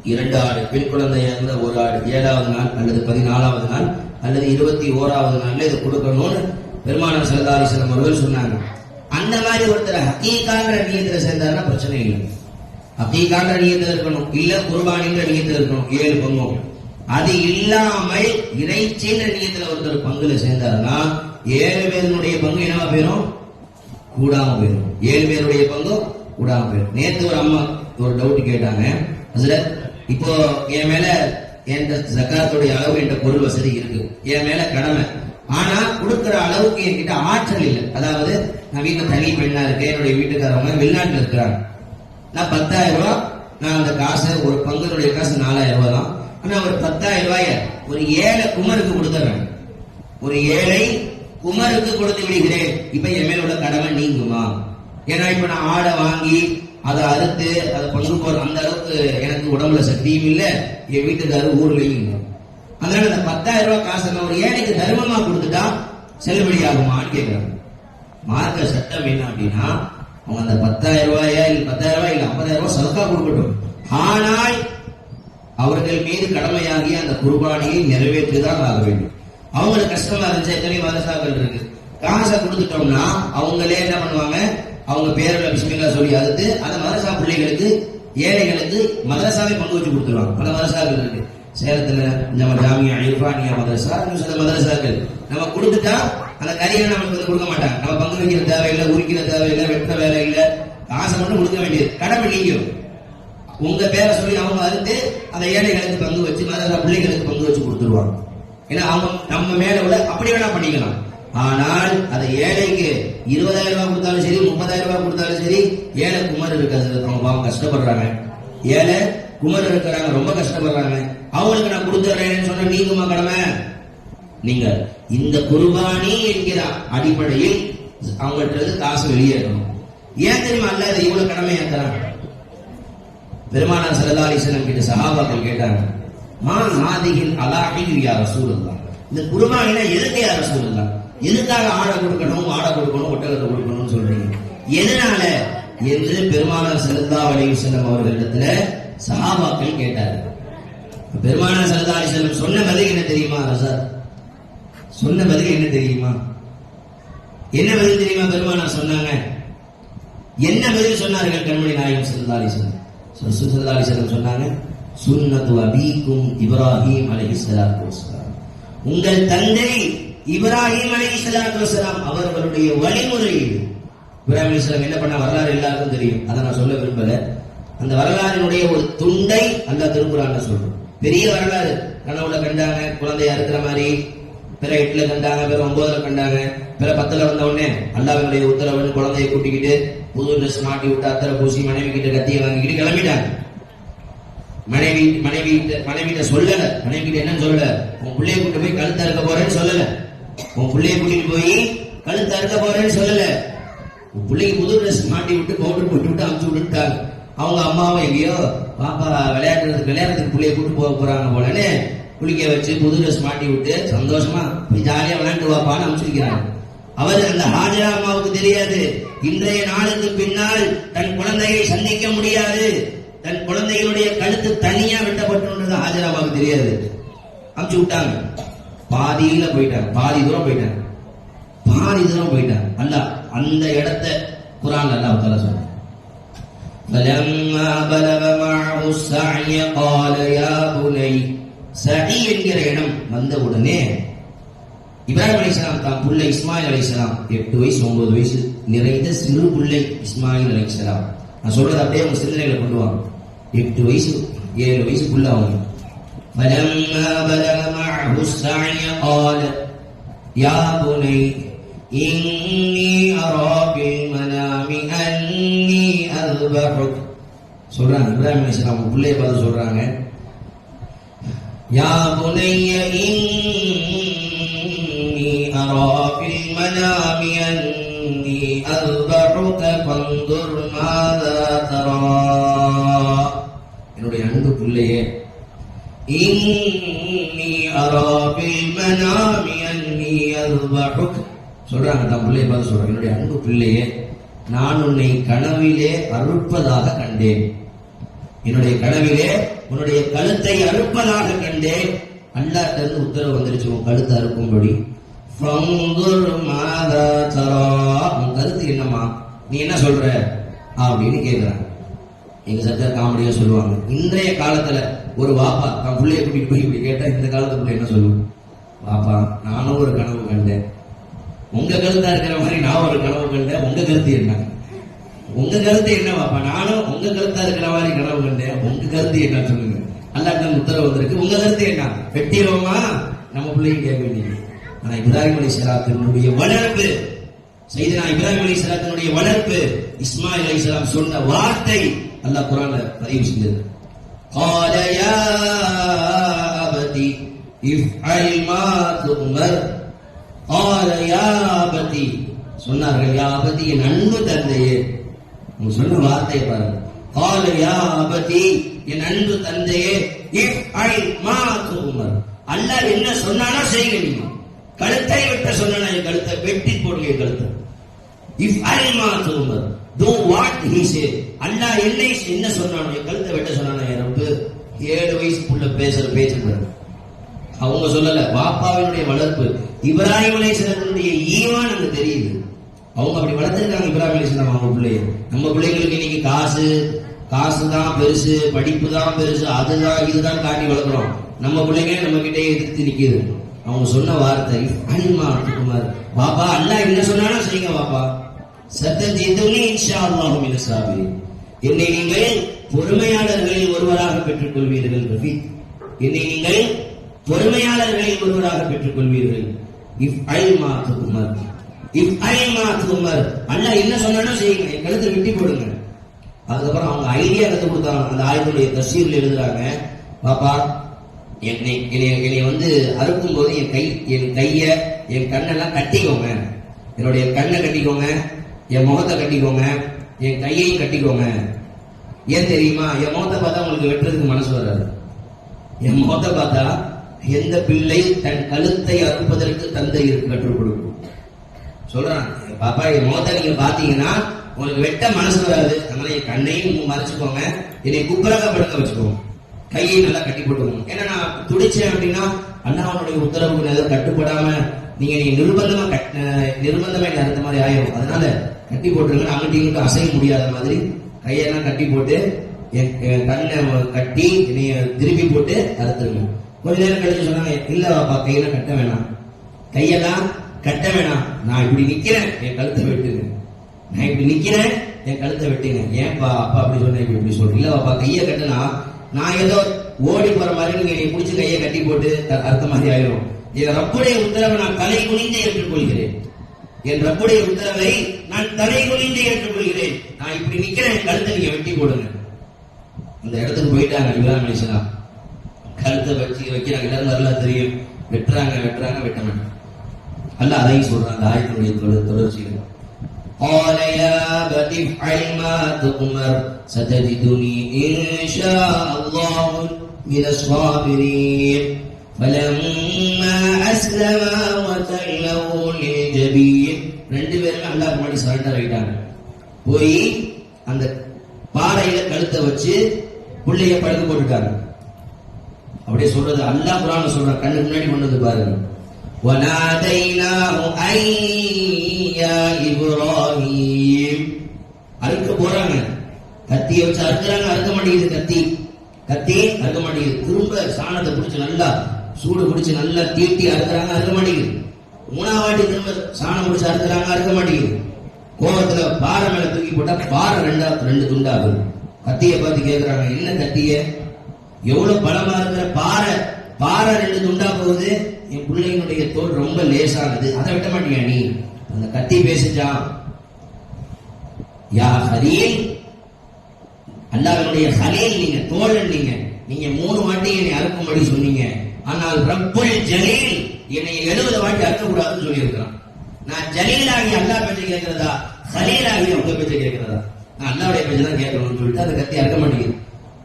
2 ஆடு, பெண் குழந்தையா இருந்தா 1 ஆடு, 7வது நாள் அல்லது 14வது நாள் அல்லது 21வது நாள்ல இதை கொடுக்கணும்னு பெருமானார் ஸல்லல்லாஹு அலைஹி வஸல்லம் அவர்கள் சொன்னாங்க. அந்த மாதிரி ஒருத்தர் ஹகீகான்ற நியத்துல சேர்ந்தாருன்னா பிரச்சனை இல்லை. ஹகீகான்ற நியத்துல இருக்கணும், இல்ல குர்பானின்ற நியத்துல இருக்கணும், 7 பங்கும். அது இல்லாமல் இறைச்சின்ற நியத்துல ஒருத்தர் பங்குல சேர்ந்தாருன்னா 7 பேருடைய பங்கு என்னவா போயிடும்? கூடாம போயிடும். 7 பேருடைய பங்கும் கூடாம போயிடும். நேத்து ஒரு அம்மா ஒரு டவுட் கேட்டாங்க, ஹஸ்ரத் இப்போ என் மேல என் ஜகாத்துடைய அளவு என்ற பொருள் வசதி இருக்கு, என் மேல கடமை, ஆனா கொடுக்கிற அளவுக்கு என்கிட்ட ஆற்றல் இல்லை. அதாவது நான் வீட்டுல தனி பெண்ணா இருக்கேன், என்னுடைய வீட்டுக்காரவங்க வெளிநாட்டுல இருக்கிறாங்க, நான் 10,000 ரூபாய், நான் அந்த காசு ஒரு பங்குடைய காசு 4,000 ரூபாய் தான், ஆனா ஒரு 10,000 ரூபாய ஒரு ஏழை குமருக்கு கொடுத்துறேன், ஒரு ஏழை குமருக்கு கொடுத்து விடுகிறேன், இப்ப என் மேல உள்ள கடமை நீங்குமா? ஏன்னா இப்ப நான் ஆடை வாங்கி அதை அறுத்து அதை பங்கு போற அந்த அளவுக்கு எனக்கு உடம்புல சக்தியும் இல்லை, என் வீட்டுக்காரர் ஊர்லயும் இல்லை. அதனால அந்த 10,000 ரூபாய் காசு நான் ஒரு ஏழைக்கு தர்மமா கொடுத்துட்டா செல்லுபடி ஆகுமான்னு கேட்கிறாங்க. மார்க்க சட்டம் என்ன அப்படின்னா, அவங்க அந்த 10,000 ரூபாயா இல்ல 10,000 ரூபாய் இல்ல 50,000 ரூபாய் சதக்கா கொடுக்கட்டும், ஆனால் அவர்கள் மீது கடமையாகிய அந்த குர்பானியை நிறைவேற்றிதான் ஆக வேண்டும். அவங்களுக்கு கஷ்டமா இருந்துச்சு, எத்தனை மதரசாக்கள் இருக்கு, காசை கொடுத்துட்டோம்னா அவங்களே என்ன பண்ணுவாங்க, அவங்க பேரில் பிஸ்மில்லா சொல்லி அறுத்து அந்த மதரசா பிள்ளைகளுக்கு ஏழைகளுக்கு மதரசாவை பங்கு வச்சு கொடுத்துருவாங்க. பல மதரசாக்கள் இருக்கு, சேலத்துல நம்ம ஜாமியா இர்ஃபானியா மதரசா, சில மதரசாக்கள் நம்ம கொடுத்துட்டா அந்த கறியை நமக்கு வந்து கொடுக்க மாட்டாங்க, நம்ம பங்கு வைக்கிற தேவையில்லை, உரிக்கிற தேவையில்லை, வெட்ட வேலை இல்லை, காசை மட்டும் கொடுக்க வேண்டியது கடமை நீங்கும். உங்க பேரை சொல்லி அவங்க அறுத்து அந்த ஏழைகளுக்கு பங்கு வச்சு மதரசா பிள்ளைகளுக்கு பங்கு வச்சு கொடுத்துருவாங்க. ஏன்னா அவங்க நம்ம மேல உள்ள அப்படி வேணா பண்ணிக்கலாம், ஆனால் அதை ஏழைக்கு 20,000 ரூபாய் கொடுத்தாலும் சரி, 30,000 ரூபாய் கொடுத்தாலும் சரி, ஏழை குமர் இருக்காது, அவங்க பாவம் கஷ்டப்படுறாங்க, ஏழை குமர் இருக்கிறாங்க, ரொம்ப கஷ்டப்படுறாங்க, அவங்களுக்கு நான் கொடுத்துறேன்னு சொன்ன நீங்குமா கடமை? நீங்க இந்த குர்பானி என்கிற அடிப்படையில் அவங்கள்ட்ட காசு வெளியேறணும். ஏன் தெரியுமா அல்ல இதை இவ்வளவு கடமையாக்குறாங்க? பெருமானார் ஸல்லல்லாஹு அலைஹி வஸல்லம் கிட்ட சஹாபாக்கள் கேட்டாங்க, மா ஹாதிஹில் அலாஹி யா ரசூலுல்லாஹ், இந்த குர்பானினா எதுக்கு யா ரசூலுல்லாஹ், எதுக்காக ஆடை கொடுக்கணும், ஒட்டகத்தை கொடுக்கணும்னு சொல்றீங்க, எதனால என்று பெருமானார் ஸல்லல்லாஹு அலைஹி வஸல்லம் அவர்களிடத்துல சஹாபாக்கள் கேட்டார்கள். பெருமானார் ஸல்லல்லாஹு அலைஹி வஸல்லம் சொன்ன பதில் என்ன தெரியுமா? ரஸாத் சொன்ன பதில் என்ன தெரியுமா? என்ன பதில் தெரியுமா? பெருமானார் சொன்னாங்க, என்ன பதில் சொன்னார்கள்? கண்மணி நாயகம் ஸல்லல்லாஹு அலைஹி வஸல்லம் சொன்னாங்க, சுன்னத்து அபீக்கும் இப்ராஹிம் அலைஹிஸ்ஸலாத்து வஸ்ஸலாம், உங்கள் தந்தை இப்ராஹிம் அலைஹிஸ்ஸலாத்து வஸ்ஸலாம் அவர்களுடைய வழிமுறை. இப்ராஹிம் அலைஹிஸ்ஸலாம் என்ன பண்ண வரலாறு எல்லாருக்கும் தெரியும், அதை நான் சொல்ல விரும்பல. அந்த வரலாறினுடைய ஒரு துண்டை அல்லாஹ் திருக்குர்ஆன்ல சொல்றோம். பெரிய வரலாறு, கனவுல கண்டாங்க, குழந்தையா இருக்கிற மாதிரி, பிற 8ல கண்டாங்க, பிற 9ல கண்டாங்க, பிற 10ல வந்த உடனே அல்லாஹ்வுடைய உத்தரவுன்னு குழந்தையை கூட்டிக்கிட்டு புது ட்ரெஸ் மாட்டி விட்டு அத்தரை பூசி மனைவி கிட்ட கத்தியை வாங்கிக்கிட்டு கிளம்பிட்டாங்க. மனைவிட்ட சொல்லல, மனைவி கிட்ட என்னன்னு சொல்லல, உன் பிள்ளைய கூட்டு போய் கழுத்து அறுக்க போறேன்னு சொல்லல, உன் பிள்ளைய கூட்டிட்டு போய் கழுத்து அறுக்க போறேன்னு சொல்லல. உன் பிள்ளைக்கு புது ட்ரெஸ் மாட்டி விட்டு பவுடர் போட்டு விட்டு அமுச்சு விட்டுட்டாங்க. அவங்க அம்மாவும் எங்கேயோ பாப்பா விளையாடுறதுக்கு பிள்ளைய கூட்டு போக போறாங்க போலன்னு குளிக்க வச்சு புது ட்ரெஸ் மாட்டி விட்டு சந்தோஷமா ஜாலியா விளையாண்டு வாப்பான்னு அனுப்பிச்சிருக்கிறாங்க. அவர் அந்த ஹாஜரா அம்மாவுக்கு தெரியாது, இன்றைய நாளுக்கு பின்னால் தன் குழந்தையை சந்திக்க முடியாது, தன் குழந்தைகளுடைய கழுத்து தனியா வெட்டப்பட்டு ஹாஜரா அம்மாவுக்கு தெரியாது. அனுப்பிச்சு விட்டாங்க. பாதியில போயிட்டாங்க, பாதி தூரம் போயிட்டாங்க. அல்லாஹ் அந்த இடத்தை குர்ஆன்ல அல்லாஹ் தஆலா சொல்றான். فَلَمَّا بَلَغَ مَعَهُ السَّعْيَ قَالَ يَا بُنَيَّ சஹி என்கிற இடம் வந்த உடனே இப்ராஹிம் அலைஹிஸ்ஸலாம் தான் புள்ளை இஸ்மாயில் அலைஹிஸ்ஸலாம் 8 வயசு 9 வயசு நிறைந்த சிறு புள்ளை இஸ்மாயில் அலைஹிஸ்ஸலாம். நான் சொல்றது அப்படியே உங்க சிந்தனைகளை கொண்டு வாங்க. 8 வயசு 7 வயசு புள்ள அவங்க. فَلَمَّا بَلَغَ مَعَهُ السَّعْيَ قَالَ يَا بُنَيَّ إِنِّي أَرَى فِي الْمَنَامِ أَنِّي أَذْبَحُكَ சொல்றாங்க. இப்ராஹிம் அலைஹிஸ்ஸலாம் புள்ளைய பார்த்து சொல்றாங்க, يا بني إني أرى في المنام أني أذبحك فانظر ماذا ترى. என்னுடைய அன்பு பிள்ளையே, إني أرى في المنام أني أذبحك சொல்றாங்க. தம் பிள்ளையை பார்த்து சொல்றாங்க, என்னுடைய அன்பு பிள்ளையே, நான் உன்னை கனவிலே அறுப்பதாக கண்டேன். என்னுடைய கனவிலே உன்னுடைய கழுத்தை அறுப்பதாக கண்டேன். அல்லாஹ்ட்ட இருந்து உத்தரவு வந்துருச்சு, உன் கழுத்தை அறுக்கும்படி. உன் கருத்து என்னமா, நீ என்ன சொல்ற அப்படின்னு கேட்கிறாங்க. எங்க சர்ச்சா காமெடியா சொல்லுவாங்க, இன்றைய காலத்துல ஒரு வாப்பா தன் பிள்ளைய கூட்டிட்டு போய் இப்படி கேட்டா இந்த காலத்துக்குள்ள என்ன சொல்லுவோம்? வாப்பா, நானும் ஒரு கனவு கண்டேன், உங்க கருத்தா இருக்கிற மாதிரி நான் ஒரு கனவு கண்டேன், உங்க கருத்து என்ன? உங்க கருத்து என்ன வாப்பா? நானும் உங்க கருத்தா இருக்கிற மாதிரி கனவு கண்டேன், உங்க கருத்து என்ன சொல்லுங்க. அல்லாஹ் உத்தரவு வந்திருக்கு, உங்க கருத்து என்ன? வெட்டிடுவோமா? நம்ம பிள்ளைங்க கேட்க வேண்டியது. ஆனா இப்ராஹிம் அலைஹிஸ்ஸலாத்தினுடைய வளர்ப்பு, சையதுனா இப்ராஹிம் அலைஹிஸ்ஸலாத்தினுடைய வளர்ப்பு, இஸ்மாயில் அலைஹிஸ்ஸலாம் சொன்ன வார்த்தை அல்லாஹ் குர்ஆன்ல பதிவு செஞ்சது. قال يا أبتي افعل ما تؤمر. قال يا أبتي சொன்னார்கள், யா அபதி என் அன்பு தந்தையே. உங்க சொன்ன வார்த்தையை பாருங்க. قال يا أبتي என் அன்பு தந்தையே, افعل ما تؤمر. அல்லாஹ் என்ன சொன்னானோ செய்யுங்க. நீங்க கழுத்தை வெட்ட சொன்னா என் கழுத்தை வெட்டி போடுங்க. கழுத்தை افعل ما تؤمر, do what he said. அல்லாஹ் என்ன சொன்னானோ என் கழுத்தை வெட்ட சொன்னானோ. என் ரப்பு 7 வயசுக்குள்ள பேசுற பேச்சு பாருங்க. அவங்க சொல்லல, பாப்பாவினுடைய வளர்ப்பு. இப்ராஹிம் அலைஹிஸ்ஸலாமுடைய ஈமான் அங்க தெரியுது. அவங்க அப்படி வளர்த்திருக்காங்க இப்ராஹிம் அலைஹிஸ்ஸலாம் அவங்க பிள்ளைய. நம்ம பிள்ளைங்களுக்கு இன்னைக்கு காசு தான் பெருசு, படிப்பு தான் பெருசு, அதுதான் இதுதான் காட்டி வளர்க்குறோம். நம்ம பிள்ளைங்க நம்ம கிட்டே எதிர்த்து நிக்குது. அவங்க சொன்ன வார்த்தை அனிமா குமார், பாப்பா அல்லாஹ் என்ன சொன்னாலும் செய்யுங்க பாப்பா. சத்தஜிதுனி இன்ஷாஅல்லாஹு மின சாபிரின். என்னை நீங்கள் பொறுமையாளர்களில் ஒருவராக பெற்றுக் கொள்வீர்கள். ரஃபீக், என்னை நீங்கள் பொறுமையாளர்களில் ஒருவராக பெற்றுக் கொள்வீர்கள். இஃப் ஐ மா துமர், இஃப் ஐ மா துமர். அல்லாஹ் என்ன சொன்னாலும் செய்யுங்க, என் கழுத்தை வெட்டி போடுங்க. அதுக்கப்புறம் அவங்க ஐடியா கத்து கொடுத்தாங்க. அந்த ஆயத்துடைய தஃசீர்ல எழுதுறாங்க, பாப்பா என்னை வந்து அறுக்கும் போது என் கைய என் கண்ணெல்லாம் கட்டிக்கோங்க. என்னுடைய கண்ணை கட்டிக்கோங்க, என் முகத்தை கட்டிக்கோங்க, என் கையையும் கட்டிக்கோங்க. ஏன் தெரியுமா? என் முகத்தை பார்த்தா உங்களுக்கு வெட்டுறதுக்கு மனசு வராது. என் முகத்தை பார்த்தா எந்த பிள்ளை தன் கழுத்தை அறுப்பதற்கு தந்தை கற்றுக் கொடுக்கும். சொல்றான், பாப்பா என் முகத்தை நீங்க பாத்தீங்கன்னா உங்களுக்கு வெட்ட மனசு வராது. அதனால என் கண்ணையும் மறைச்சுக்கோங்க, என்னை குப்பராக படுக்க வச்சுக்கோங்க, கையை நல்லா கட்டி போட்டுக்கோங்க. ஏன்னா நான் துடிச்சேன் அப்படின்னா அண்ணாவனுடைய உத்தரவுக்கு கட்டுப்படாம நீங்க நிர்பந்தமா அறுத்த மாதிரி ஆயிரும். அதனால கட்டி போட்டுருங்க. அங்கிட்ட அசைய முடியாத மாதிரி கையெல்லாம் கட்டி போட்டு என் கண்ணை கட்டி என்னைய திருப்பி போட்டு அறுத்துருங்க. கொஞ்ச நேரம் கழிச்சு சொன்னாங்க, இல்ல பாப்பா கையெல்லாம் கட்ட வேணாம், கையெல்லாம் கட்ட வேணாம், நான் இப்படி நிக்கிறேன், என் கழுத்தை வெட்டுங்க. நான் இப்படி நிக்கிறேன், என் கழுத்தை வெட்டுங்க. ஏன்பா அப்பா அப்படி சொன்ன இப்படி சொல்றேன்? இல்ல பாப்பா கையை கட்டுனா நான் ஏதோ ஓடி போற மாதிரி நீங்க என்னை பிடிச்சி கையை கட்டி போட்டு அறுத்த மாதிரி ஆயிரும். என் ரப்புடைய உத்தரவை நான் தலை குனிந்து ஏற்றுக்கொள்கிறேன். என் ரப்புடைய உத்தரவை நான் தலை குனிந்து ஏற்றுக்கொள்கிறேன். நான் இப்படி நிக்கிறேன், கழுத்தை நீங்க வெட்டி போடுங்க. அந்த இடத்துக்கு போயிட்டாங்க இப்ராஹிம் அலைஹிஸ்ஸலாம். கழுத்தை வச்சு வைக்கிறாங்க, எல்லாரும் நல்லா தெரியும். வெட்டுறாங்க வெட்ட மாட்டாங்க. அல்லாஹ் அதையும் சொல்றான் அந்த ஆயத்தினுடைய தொடர்ச்சியில். قال يا أبت افعل ما تؤمر ستجدني إن شاء الله من الصابرين فلما أسلما وتله للجبين. ரெண்டு பேரும் அல்லாஹ் முன்னாடி சரண்டர் ஆயிட்டாங்க. போய் அந்த பாறையில கழுத்தை வச்சு புள்ளைய படுக்க போட்டுட்டாங்க. அப்படியே சொல்றது அல்லாஹ் குர்ஆன்ல சொல்றான், கண்ணு முன்னாடி கொண்டு பாருங்க. وَنَادَيْنَاهُ أَيْ يَا إِبْرَاهِيمُ. அறுக்க போறாங்க, கத்தியை வச்சு அறுக்குறாங்க, அறுக்க மாட்டேங்குது. கத்தி அறுக்க மாட்டேங்குது. திரும்ப சாணத்தை பிடிச்சு நல்லா சூடு பிடிச்சு நல்லா தீட்டி அறுக்குறாங்க, அறுக்க மாட்டேங்குது. மூணாவது வாட்டி திரும்ப சாணம் பிடிச்சு அறுக்குறாங்க, அறுக்க மாட்டேங்குது. கோபத்துல பாறை மேல தூக்கி போட்டா பாறை ரெண்டு துண்டாகுது. கத்தியை பார்த்து கேட்கிறாங்க, என்ன கத்திய, எவ்வளவு பலமா இருக்கிற பாறை ரெண்டு துண்டா போகுது. என் பிள்ளைங்களுடைய தோல் ரொம்ப லேசானது, அதை விட்ட மாட்டியா நீ? அந்த கத்தி பேசிச்சா, யா ஹலீல், அல்லாஹ்வுடைய ஹலீல் நீங்க, தோழன் நீங்க 3 வாட்டி என்னை அறுக்கும்படி சொன்னீங்க. ஆனால் ரப்புல் ஜலீல் என்னை 70 வாட்டி அறுக்கக்கூடாதுன்னு சொல்லி இருக்கிறான். நான் ஜலீலாகி அல்லாஹ் பேச்சை கேட்கிறதா, ஹலீலாகி உங்க பேச்சை கேட்கிறதா? நான் அல்லாஹ்வுடைய பேச்சை தான் கேட்கணும்னு சொல்லிட்டு அந்த கத்தி அறுக்க மாட்டேங்குது.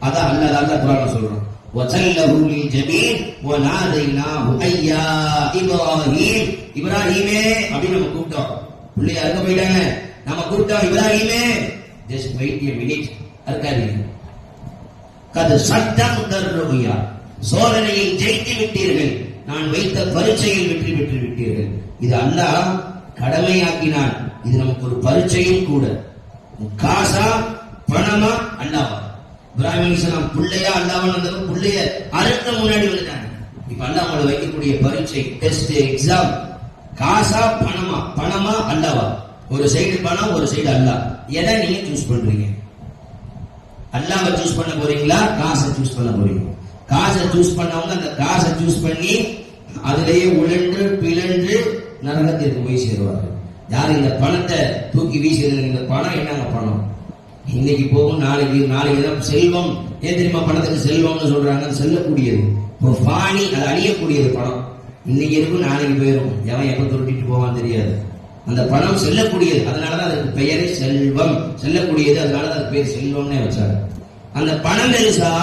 அதான் அல்லாஹ் குர்ஆன்ல சொல்றான், وَتَلَّهُ لِلْجَبِينِ وَنَادَيْنَاهُ أَيْ يَا إِبْرَاهِيمُ. இப்ராஹீமே அப்படின்னு நம்ம கூப்பிட்டோம். பிள்ளை அறுக்க போயிட்டாங்க, நம்ம கூப்பிட்டோம் இப்ராஹீமே. ஜஸ்ட் வெயிட் எ மினிட், அறுக்காதீங்க. கது சத்தம் ருயா, சோதனையில் ஜெயித்து விட்டீர்கள், நான் வைத்த பரீட்சையில் வெற்றி பெற்று விட்டீர்கள். இது அல்லாஹ் கடமையாக்கினான். இது நமக்கு ஒரு பரீட்சையும் கூட. காசா பணமா அல்லாஹ். இப்ராஹிம் அலைஹிஸ்ஸலாம் பிள்ளையா அல்லாஹ்வான் அந்த பிள்ளைய அறுக்க முன்னாடி வந்துட்டாங்க. இப்ப அல்லாஹ் அவங்களை வைக்கக்கூடிய பரீட்சை, டெஸ்ட், எக்ஸாம், காசா பணமா அல்லாஹ்வா? ஒரு சைடு பணம், ஒரு சைடு அல்லாஹ். எதை நீங்க சூஸ் பண்றீங்க? அல்லாஹ்வை சூஸ் பண்ண போறீங்களா, காசை சூஸ் பண்ண போறீங்க? காசை சூஸ் பண்ணவங்க அந்த காசை சூஸ் பண்ணி அதிலேயே உழன்று பிழன்று நரகத்திற்கு போய் சேருவார்கள். யார் இந்த பணத்தை தூக்கி வீசுறது? இந்த பணம் என்னங்க பணம்? இன்னைக்கு போகும், நாளைக்கு தான் செல்வம். ஏன் தெரியுமா பணத்துக்கு செல்வம்னு சொல்றாங்க? அது செல்லக்கூடியது, ஒரு பாணி, அது அழியக்கூடியது பணம். இன்னைக்கு இருக்கும், நாளைக்கு போயிடும். எவன் எப்ப துருட்டிட்டு போவான்னு தெரியாது. அந்த பணம் செல்லக்கூடியது, அதனாலதான் அதுக்கு பெயரே செல்வம், செல்லக்கூடியது. அதனாலதான் அதுக்கு பேர் செல்வம்னே வச்சாங்க. அந்த பணம் பெருசா,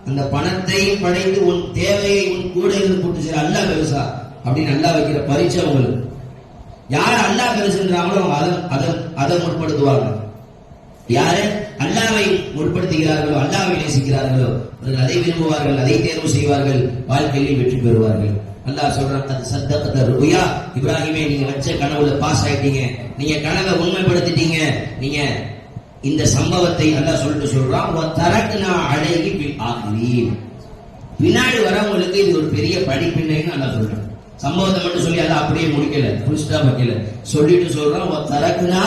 அந்த பணத்தை படைத்து உன் தேவையை உன் கூட இருந்து கூட்டு செய்ய அல்லாஹ் பெருசா அப்படின்னு அல்லாஹ் வைக்கிற பரீட்சை உங்களுக்கு. யார் அல்லாஹ் பெருசுன்றாங்களோ அதை முற்படுத்துவாங்க. யாரு அல்லாஹ்வை முற்படுத்துகிறார்களோ, அல்லாஹ்வை நேசிக்கிறார்களோ, அவர்கள் அதை விரும்புவார்கள், அதை தேர்வு செய்வார்கள், வாழ்க்கையில் வெற்றி பெறுவார்கள். அல்லாஹ் சொல்றான், அது சத்தகத ருயா, இப்ராஹிமே நீங்க வச்ச கனவுல பாஸ் ஆயிட்டீங்க, நீங்க கனவை உண்மைப்படுத்திட்டீங்க. நீங்க இந்த சம்பவத்தை அல்லாஹ் சொல்றான், தரக்னா அலைஹி பில் ஆகிரீன். பின்னாடி வரவங்களுக்கு இது ஒரு பெரிய படிப்பினைன்னு அல்லாஹ் சொல்றான். சம்பவத்தை மட்டும் சொல்லி அல்லாஹ் அப்படியே முடிக்கல, ஃபுல் ஸ்டாப் வைக்கல, சொல்லிட்டு சொல்றான், தரக்னா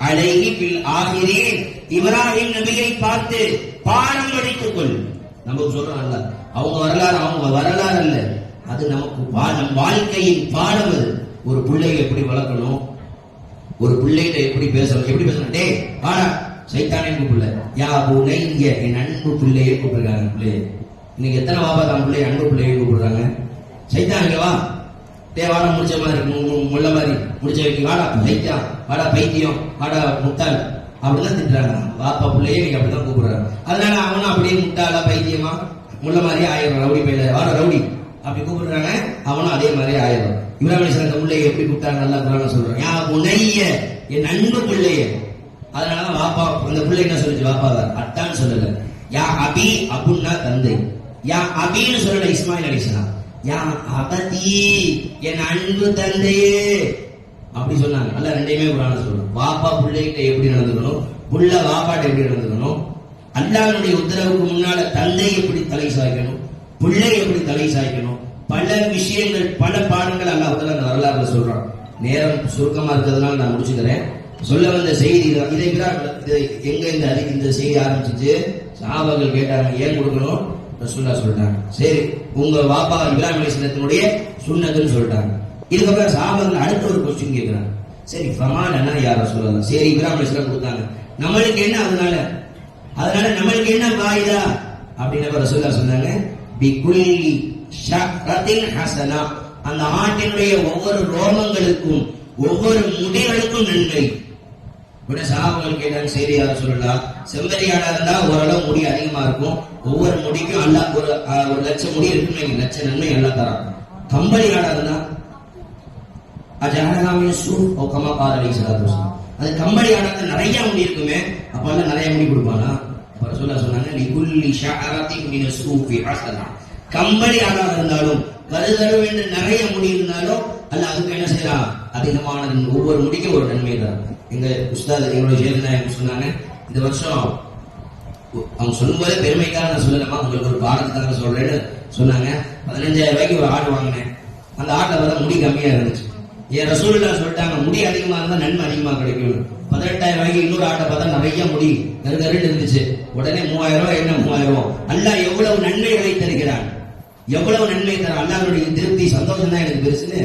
அலைஹி பில் ஆகிரீன். இப்ராஹிம் நபியை பார்த்து பாடம் படித்துக் கொள். நமக்கு சொல்றான் அல்லாஹ், அவங்க வரலாறு அல்ல, அது நமக்கு நம் வாழ்க்கையின் பாடம். அது ஒரு பிள்ளையை எப்படி வளர்க்கணும், ஒரு பிள்ளைகிட்ட எப்படி பேசணும். டே வாடா சைத்தானே கூப்பிடல, யா புனைய என் அன்பு பிள்ளையே கூப்பிடுறாங்க. பிள்ளைய இன்னைக்கு எத்தனை வாப்பா தான் பிள்ளைய அன்பு பிள்ளையே கூப்பிடுறாங்க? சைத்தானுங்க வா, டே வாடா முடிச்ச மாதிரி முள்ள மாதிரி முடிச்ச வைக்க, வாடா சைத்தான், வாடா பைத்தியம், வாடா முட்டாள், அப்படிதான் திட்டுறாங்க. வாப்பா பிள்ளையே நீங்க அப்படிதான் கூப்பிடுறாங்க. அதனால அவனும் அப்படியே முட்டாளா பைத்தியமா முள்ள மாதிரி ஆயிரம், ரவுடி பையில வாடா ரவுடி அப்படி கூப்பிடுறாங்க, அவனும் அதே மாதிரி ஆயிரம். இப்ராஹிம் அலைஹிஸ்ஸலாம் அந்த பிள்ளையை எப்படி கூப்பிட்டாங்க நல்லா குர்ஆன்ல சொல்றாங்க, யா புனைய என் அன்பு பிள்ளைய. அதனாலதான் வாப்பா அந்த பிள்ளை என்ன சொல்லுச்சு, வாப்பாவை அத்தான்னு சொல்லல, யா அபி, அபுன்னா தந்தை, யா அபின்னு சொல்லல இஸ்மாயில் அலைஹிஸ்ஸலாம், யா அபதி என் அன்பு தந்தையே அப்படி சொன்னாங்க. அல்ல ரெண்டையுமே குர்ஆன்ல சொல்றோம். வாப்பா பிள்ளைகிட்ட எப்படி நடந்துக்கணும், புள்ள வாப்பாட்ட எப்படி நடந்துக்கணும், அல்லாஹ்வுடைய உத்தரவுக்கு முன்னால தந்தை எப்படி தலை சாய்க்கணும், பிள்ளை எப்படி தலை சாய்க்கணும், பல விஷயங்கள், பல பாடங்கள் அல்லாஹ் அந்த வரலாறுல சொல்றான். நேரம் சுருக்கமா இருக்கிறதுனால நான் முடிச்சுக்கிறேன். சொல்ல வந்த செய்தி இதை எங்க இந்த செய்தி ஆரம்பிச்சிச்சு, சஹாபாக்கள் கேட்டாங்க, ஏன் கொடுக்கணும், ரசூலுல்லாஹ் சொல்லிட்டாங்க. சரி, உங்க வாப்பா இப்ராஹிம் அலைஹிஸ்ஸலாத்தினுடைய சுன்னத்துன்னு சொல்லிட்டாங்க. இதுக்கப்புறம் சஹாபாக்கள் அடுத்த ஒரு கொஸ்டின் கேட்கிறாங்க. சரி, ஃபமாலனா யா ரசூலல்லாஹ், சரி இப்ராஹிம் அலைஹிஸ்ஸலாம் கொடுத்தாங்க, நம்மளுக்கு என்ன அதனால நம்மளுக்கு என்ன பாயிதா அப்படின்னு ரசூலுல்லாஹ் சொன்னாங்க, பிகுல்லி ஷக்ரத்தின் ஹஸனா, அந்த ஆட்டினுடைய ஒவ்வொரு ரோமங்களுக்கும் ஒவ்வொரு முடிகளுக்கும் நன்மை. உடனே சஹாபாக்கள் கேட்டாங்க, சரி யா ரசூலல்லாஹ், செம்மறியாடா இருந்தா ஓரளவு முடி அதிகமா இருக்கும், ஒவ்வொரு முடிக்கும் அல்லாஹ் ஒரு லட்சம் முடி இருக்குன்னு, லட்சம் நன்மை எல்லாம் தரான். கம்பளி ஆடா இருந்தா அது கம்பளி ஆடாத நிறைய முடி இருக்குமே, அப்ப எல்லாம் நிறைய முடி கொடுப்பானா? சொன்னாங்க கம்பளி ஆடாத இருந்தாலும் கருதளவு என்று நிறைய முடி இருந்தாலும் அல்ல அதுக்கு என்ன செய்யலாம், அதிகமான ஒவ்வொரு முடிக்கும் ஒரு நன்மை தான். எங்க உஸ்தாத் எங்களுடைய ஜெயலலிதா சொன்னாங்க, இந்த வருஷம் அவங்க சொல்லும்போதே பெருமைக்காக நான் சொல்லலாமா, உங்களுக்கு ஒரு பாடத்துக்காக சொல்றேன்னு சொன்னாங்க. 15,000 ரூபாய்க்கு ஒரு ஆடு வாங்கினேன். அந்த ஆட்டை பார்த்தா முடி கம்மியா இருந்துச்சு. என் ரசூலுல்லாஹ் சொல்லிட்டாங்க, முடி அதிகமா இருந்தா நன்மை அதிகமா கிடைக்கும். 18,000 ரூபாய்க்கு இன்னொரு ஆட்டை பார்த்தா நிறைய முடி கருகருன்னு இருந்துச்சு. உடனே 3,000 ரூபாய், என்ன 3,000? அல்லாஹ் எவ்வளவு நன்மைகளை தருகிறான், எவ்வளவு நன்மை தர, அல்லாஹ்வுடைய திருப்தி சந்தோஷம் தான் எனக்கு பெருசுன்னு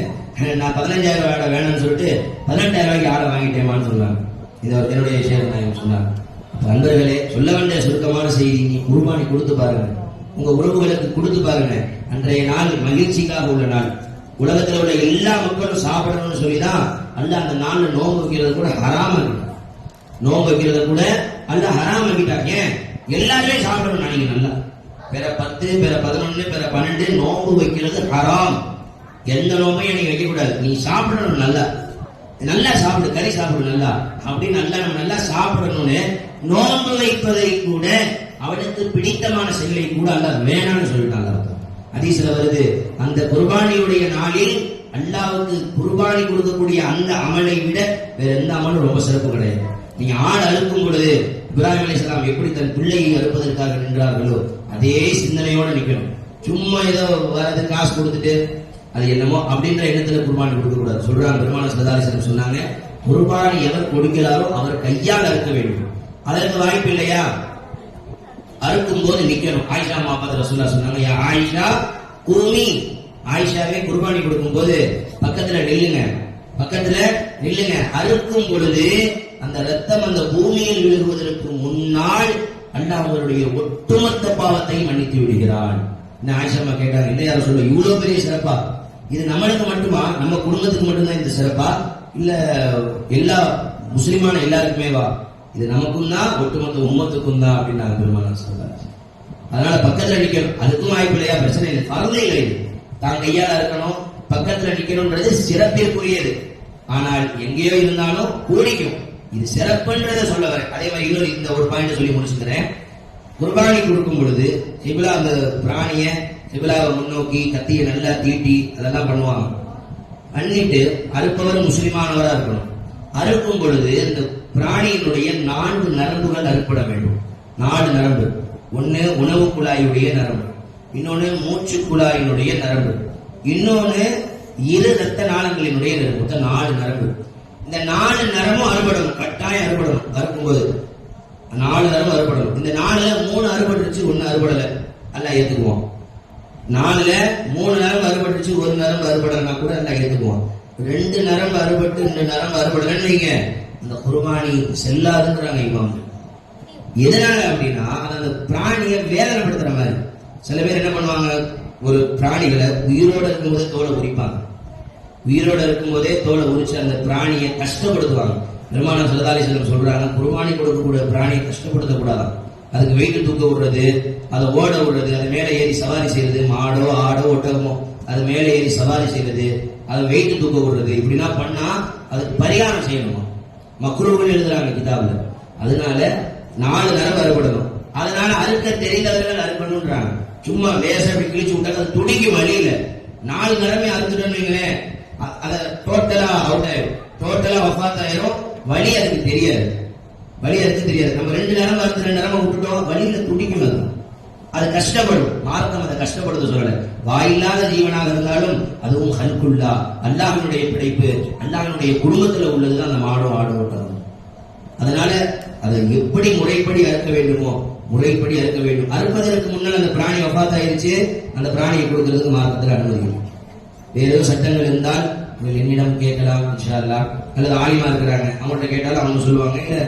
நான் 15,000 ரூபாய் ஆடை வேணும்னு சொல்லிட்டு 18,000 ரூபாய்க்கு ஆடை வாங்கிட்டேமான்னு சொன்னாங்க. இது என்னுடைய விஷயம் சொன்னாங்க. நண்பர்களே, சொல்ல வேண்டிய சுருக்கமான செய்தி, நீ குர்பானி கொடுத்து பாருங்க, உங்க உறவுகளுக்கு கொடுத்து பாருங்க. அன்றைய நாள் மகிழ்ச்சிக்காக உள்ள நாள். உலகத்தில் உள்ள எல்லா மக்களும் சாப்பிடணும்னு சொல்லிதான் அல்ல அந்த நாள்ல நோன்பு வைக்கிறது கூட ஹராம் ஆகிட்டான். நோன்பு வைக்கிறது கூட அல்ல ஹராம் ஆகிட்டாங்க. ஏன்? எல்லாருமே சாப்பிடணும் நினைக்க நல்லா. பிற 10, பிற 11, பிற 12 நோன்பு வைக்கிறது ஹராம். எந்த நோம்பையும் நீங்க வைக்க கூடாது. நீ சாப்பிடணும், நல்லா சாப்பிடு, கறி சாப்பிடு நல்லா அப்படின்னு நம்ம நல்லா சாப்பிடணும்னு நோன்பு வைப்பதை கூட அவனுக்கு பிடித்தமான செயலை கூட அல்லாஹ் வேணான்னு சொல்லிட்டாங்க. ஹதீஸ்ல வருது, அந்த குர்பானியுடைய நாளில் அல்லாஹ்வுக்கு குர்பானி கொடுக்கக்கூடிய அந்த அமலை விட வேற எந்த அமலும் ரொம்ப சிறப்பு கிடையாது. நீங்க ஆடு அறுக்கும் பொழுது இப்ராஹிம் அலைஹிஸ்ஸலாம் எப்படி தன் பிள்ளையை அறுப்பதற்காக நின்றார்களோ அதே சிந்தனையோட நிக்கணும். சும்மா ஏதோ வரது காசு கொடுத்துட்டு அது என்னமோ அப்படின்ற எண்ணத்துல குர்பானி கொடுக்க கூடாது. சொல்றாங்க பெருமானார் ஸல்லல்லாஹு அலைஹி வஸல்லம் சொன்னாங்க, குர்பானி எவர் கொடுக்கிறாரோ அவர் கையால் அறுக்க வேண்டும். அதற்கு வாய்ப்பு இல்லையா, அறுக்கும் போது நிக்கணும். ஆயிஷா அம்மா பார்த்து ரசூலுல்லாஹ் சொன்னாங்க, யா ஆயிஷா கூமி, ஆயிஷாவே குர்பானி கொடுக்கும் போது பக்கத்துல நில்லுங்க. அறுக்கும் பொழுது அந்த ரத்தம் அந்த பூமியில் விழுகுவதற்கு முன்னால் அல்லாஹ் அவருடைய ஒட்டுமொத்த பாவத்தை மன்னித்து விடுகிறான். ஆயிஷா அம்மா கேட்டாங்க, என்ன யாரும் சொல்ல, இவ்வளவு பெரிய சிறப்பா? இது நம்மளுக்கு மட்டுமா, நம்ம குடும்பத்துக்கு மட்டும்தான் இந்த சிறப்பா, இல்ல எல்லா முஸ்லிமான எல்லாருக்குமே வா? இது நமக்கும் தான், ஒட்டுமொத்த உம்மத்துக்கும் தான் அப்படின்னு நாங்க பெருமானார் சொல்றாங்க. அதனால பக்கத்துல நிக்கணும். அதுக்கும் வாய்ப்பு இல்லையா, பிரச்சனை இல்லை, பரவாயில்லை இல்லை, தான் கையால இருக்கணும், பக்கத்துல நிக்கணும்ன்றது சிறப்பிற்குரியது. ஆனால் எங்கேயோ இருந்தாலும் கூடிக்கும், இது சிறப்புன்றதை சொல்ல வர. அதே மாதிரி இன்னொரு இந்த ஒரு பாயிண்ட் சொல்லி முடிச்சுக்கிறேன். குர்பானி கொடுக்கும் பொழுது கிப்லா, அந்த பிராணிய கிப்லாவை முன்னோக்கி கத்தியை நல்லா தீட்டி அதெல்லாம் பண்ணுவாங்க. பண்ணிட்டு அறுப்பவர் முஸ்லிமானவரா இருக்கணும். அறுக்கும் பொழுது இந்த பிராணியினுடைய 4 நரம்புகள் அறுப்பட வேண்டும். 4 நரம்பு. ஒன்னு உணவு குழாயுடைய நரம்பு, இன்னொன்னு மூச்சு குழாயினுடைய நரம்பு, இன்னொன்னு இரு ரத்த நாளங்களினுடைய நரம்பு. 4 நரம்பு. இந்த 4 நரம்பும் அறுபடணும், கட்டாயம் அறுபடணும். அறுக்கும்போது 4 நரம்பு அறுபடணும். இந்த 4ல 3 அறுபட்டுருச்சு, 1 அறுபடலை, எல்லாம் ஏத்துக்குவோம். 4ல 3 நரம்பு அறுபட்டுருச்சு, 1 நரம்பு அறுபடலைன்னா கூட எல்லாம் ஏத்துக்குவோம். 2 நரம்பு அறுபட்டு 2 நரம்பு அறுபடலைன்னு வைங்க, அந்த குர்பானி செல்லாதுங்கிறாங்க இமாம். எதனால அப்படின்னா அந்த பிராணியை வேதனைப்படுத்துற மாதிரி. சில பேர் என்ன பண்ணுவாங்க, ஒரு பிராணிகளை உயிரோட இருக்கும்போதே தோலை உரிப்பாங்க. உயிரோட இருக்கும்போதே தோலை உரிச்சு அந்த பிராணியை கஷ்டப்படுத்துவாங்க. பெருமானார் ஸல்லல்லாஹு அலைஹி வஸல்லம் சொல்றாங்க, குர்பானி கொடுக்கக்கூடிய பிராணியை கஷ்டப்படுத்தக்கூடாது. அதுக்கு வெயிட்டு தூக்க விடுறது, அதை ஓட விடுறது, அது மேலே ஏறி சவாரி செய்யறது, மாடோ ஆடோ ஒட்டகமோ அது மேலே ஏறி சவாரி செய்யறது, அதை வெயிட்டு தூக்க விடுறது, இப்படிலாம் பண்ணா அதுக்கு பரிகாரம் செய்யணுமா, மக்ரூஹ்னு எழுதுறாங்க கிதாபுல. அதனால 4 நரம்பு அறுபடணும். அதனால அறுக்க தெரிந்தவர்கள் அறுக்கணும்ன்றாங்க. சும்மா லேசா கிழிச்சு விட்டாங்க, அது துடிக்கும் வழியில. 4 நரம்பை அறுத்துட்டோன்னு வைங்களேன், அதை டோட்டலா அவுட் ஆயிடும், டோட்டலா வஃபாத் ஆயிரும். வலி அதுக்கு தெரியாது. நம்ம 2 நரம்பு அறுத்து 2 நரம்பை விட்டுட்டோம், வழியில துடிக்கும், அது கஷ்டப்படும். மார்க்கம் அதை கஷ்டப்படுத்த சொல்லல. வாயில்லாத ஜீவனாக இருந்தாலும் அதுவும் ஹல்குல்லா, அல்லாஹ்வினுடைய படைப்பு, அல்லாஹ்வினுடைய குடும்பத்துல உள்ளதுதான் அந்த மாடோ ஆடோ ஓட்டணும். அதனால அதை எப்படி முறைப்படி அறுக்க வேண்டுமோ முறைப்படி அறுக்க வேண்டும். அறுப்பதற்கு முன்னால் அந்த பிராணி வஃபாத் ஆயிருச்சு, அந்த பிராணியை கொடுக்கிறதுக்கு மார்க்கத்தில் அனுமதி. வேற ஏதோ சட்டங்கள் இருந்தால் நீங்கள் என்னிடம் கேட்கலாம் இன்ஷா அல்லாஹ், அல்லது ஆலிமா இருக்கிறாங்க அவங்கள்ட்ட கேட்டாலும் அவங்க சொல்லுவாங்க, இல்ல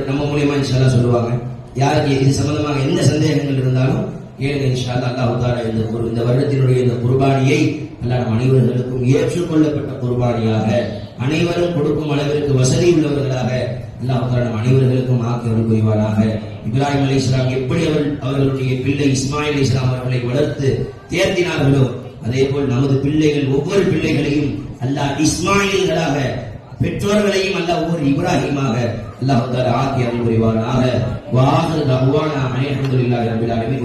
நம்ம மூலியமா இன்ஷா அல்லாஹ் சொல்லுவாங்க. யாருக்கு இது சம்பந்தமாக எந்த சந்தேகங்கள் இருந்தாலும் கேளுங்க இன்ஷா அல்லாஹ். அல்லாஹ் தஆலா இந்த வருடத்தினுடைய இந்த குர்பானியை அல்லாஹ் நம் அனைவர்களுக்கும் ஏற்றுக்கொள்ளப்பட்ட குர்பானியாக, அனைவரும் கொடுக்கும் அளவிற்கு வசதி உள்ளவர்களாக அல்லாஹ் தஆலா நம் அனைவர்களுக்கும் ஆக்கி அருள் புரிவானாக. இப்ராஹிம் அலைஹிஸ்ஸலாம் எப்படி அவர்களுடைய பிள்ளை இஸ்மாயில் அலைஹிஸ்ஸலாம் அவர்களை வளர்த்து தேர்த்தினார்களோ, அதே போல் நமது பிள்ளைகள் ஒவ்வொரு பிள்ளைகளையும் அல்லாஹ் இஸ்மாயில்களாக, பெற்றோர்களையும் அல்லாஹ் ஒவ்வொரு இப்ராஹிமாக அல்லாஹ் தஆலா ஆக்கி அருள் புரிவானாக. வ ஆகிரு தஅவானா அல்ஹம்துலில்லாஹி ரப்பில் ஆலமீன்.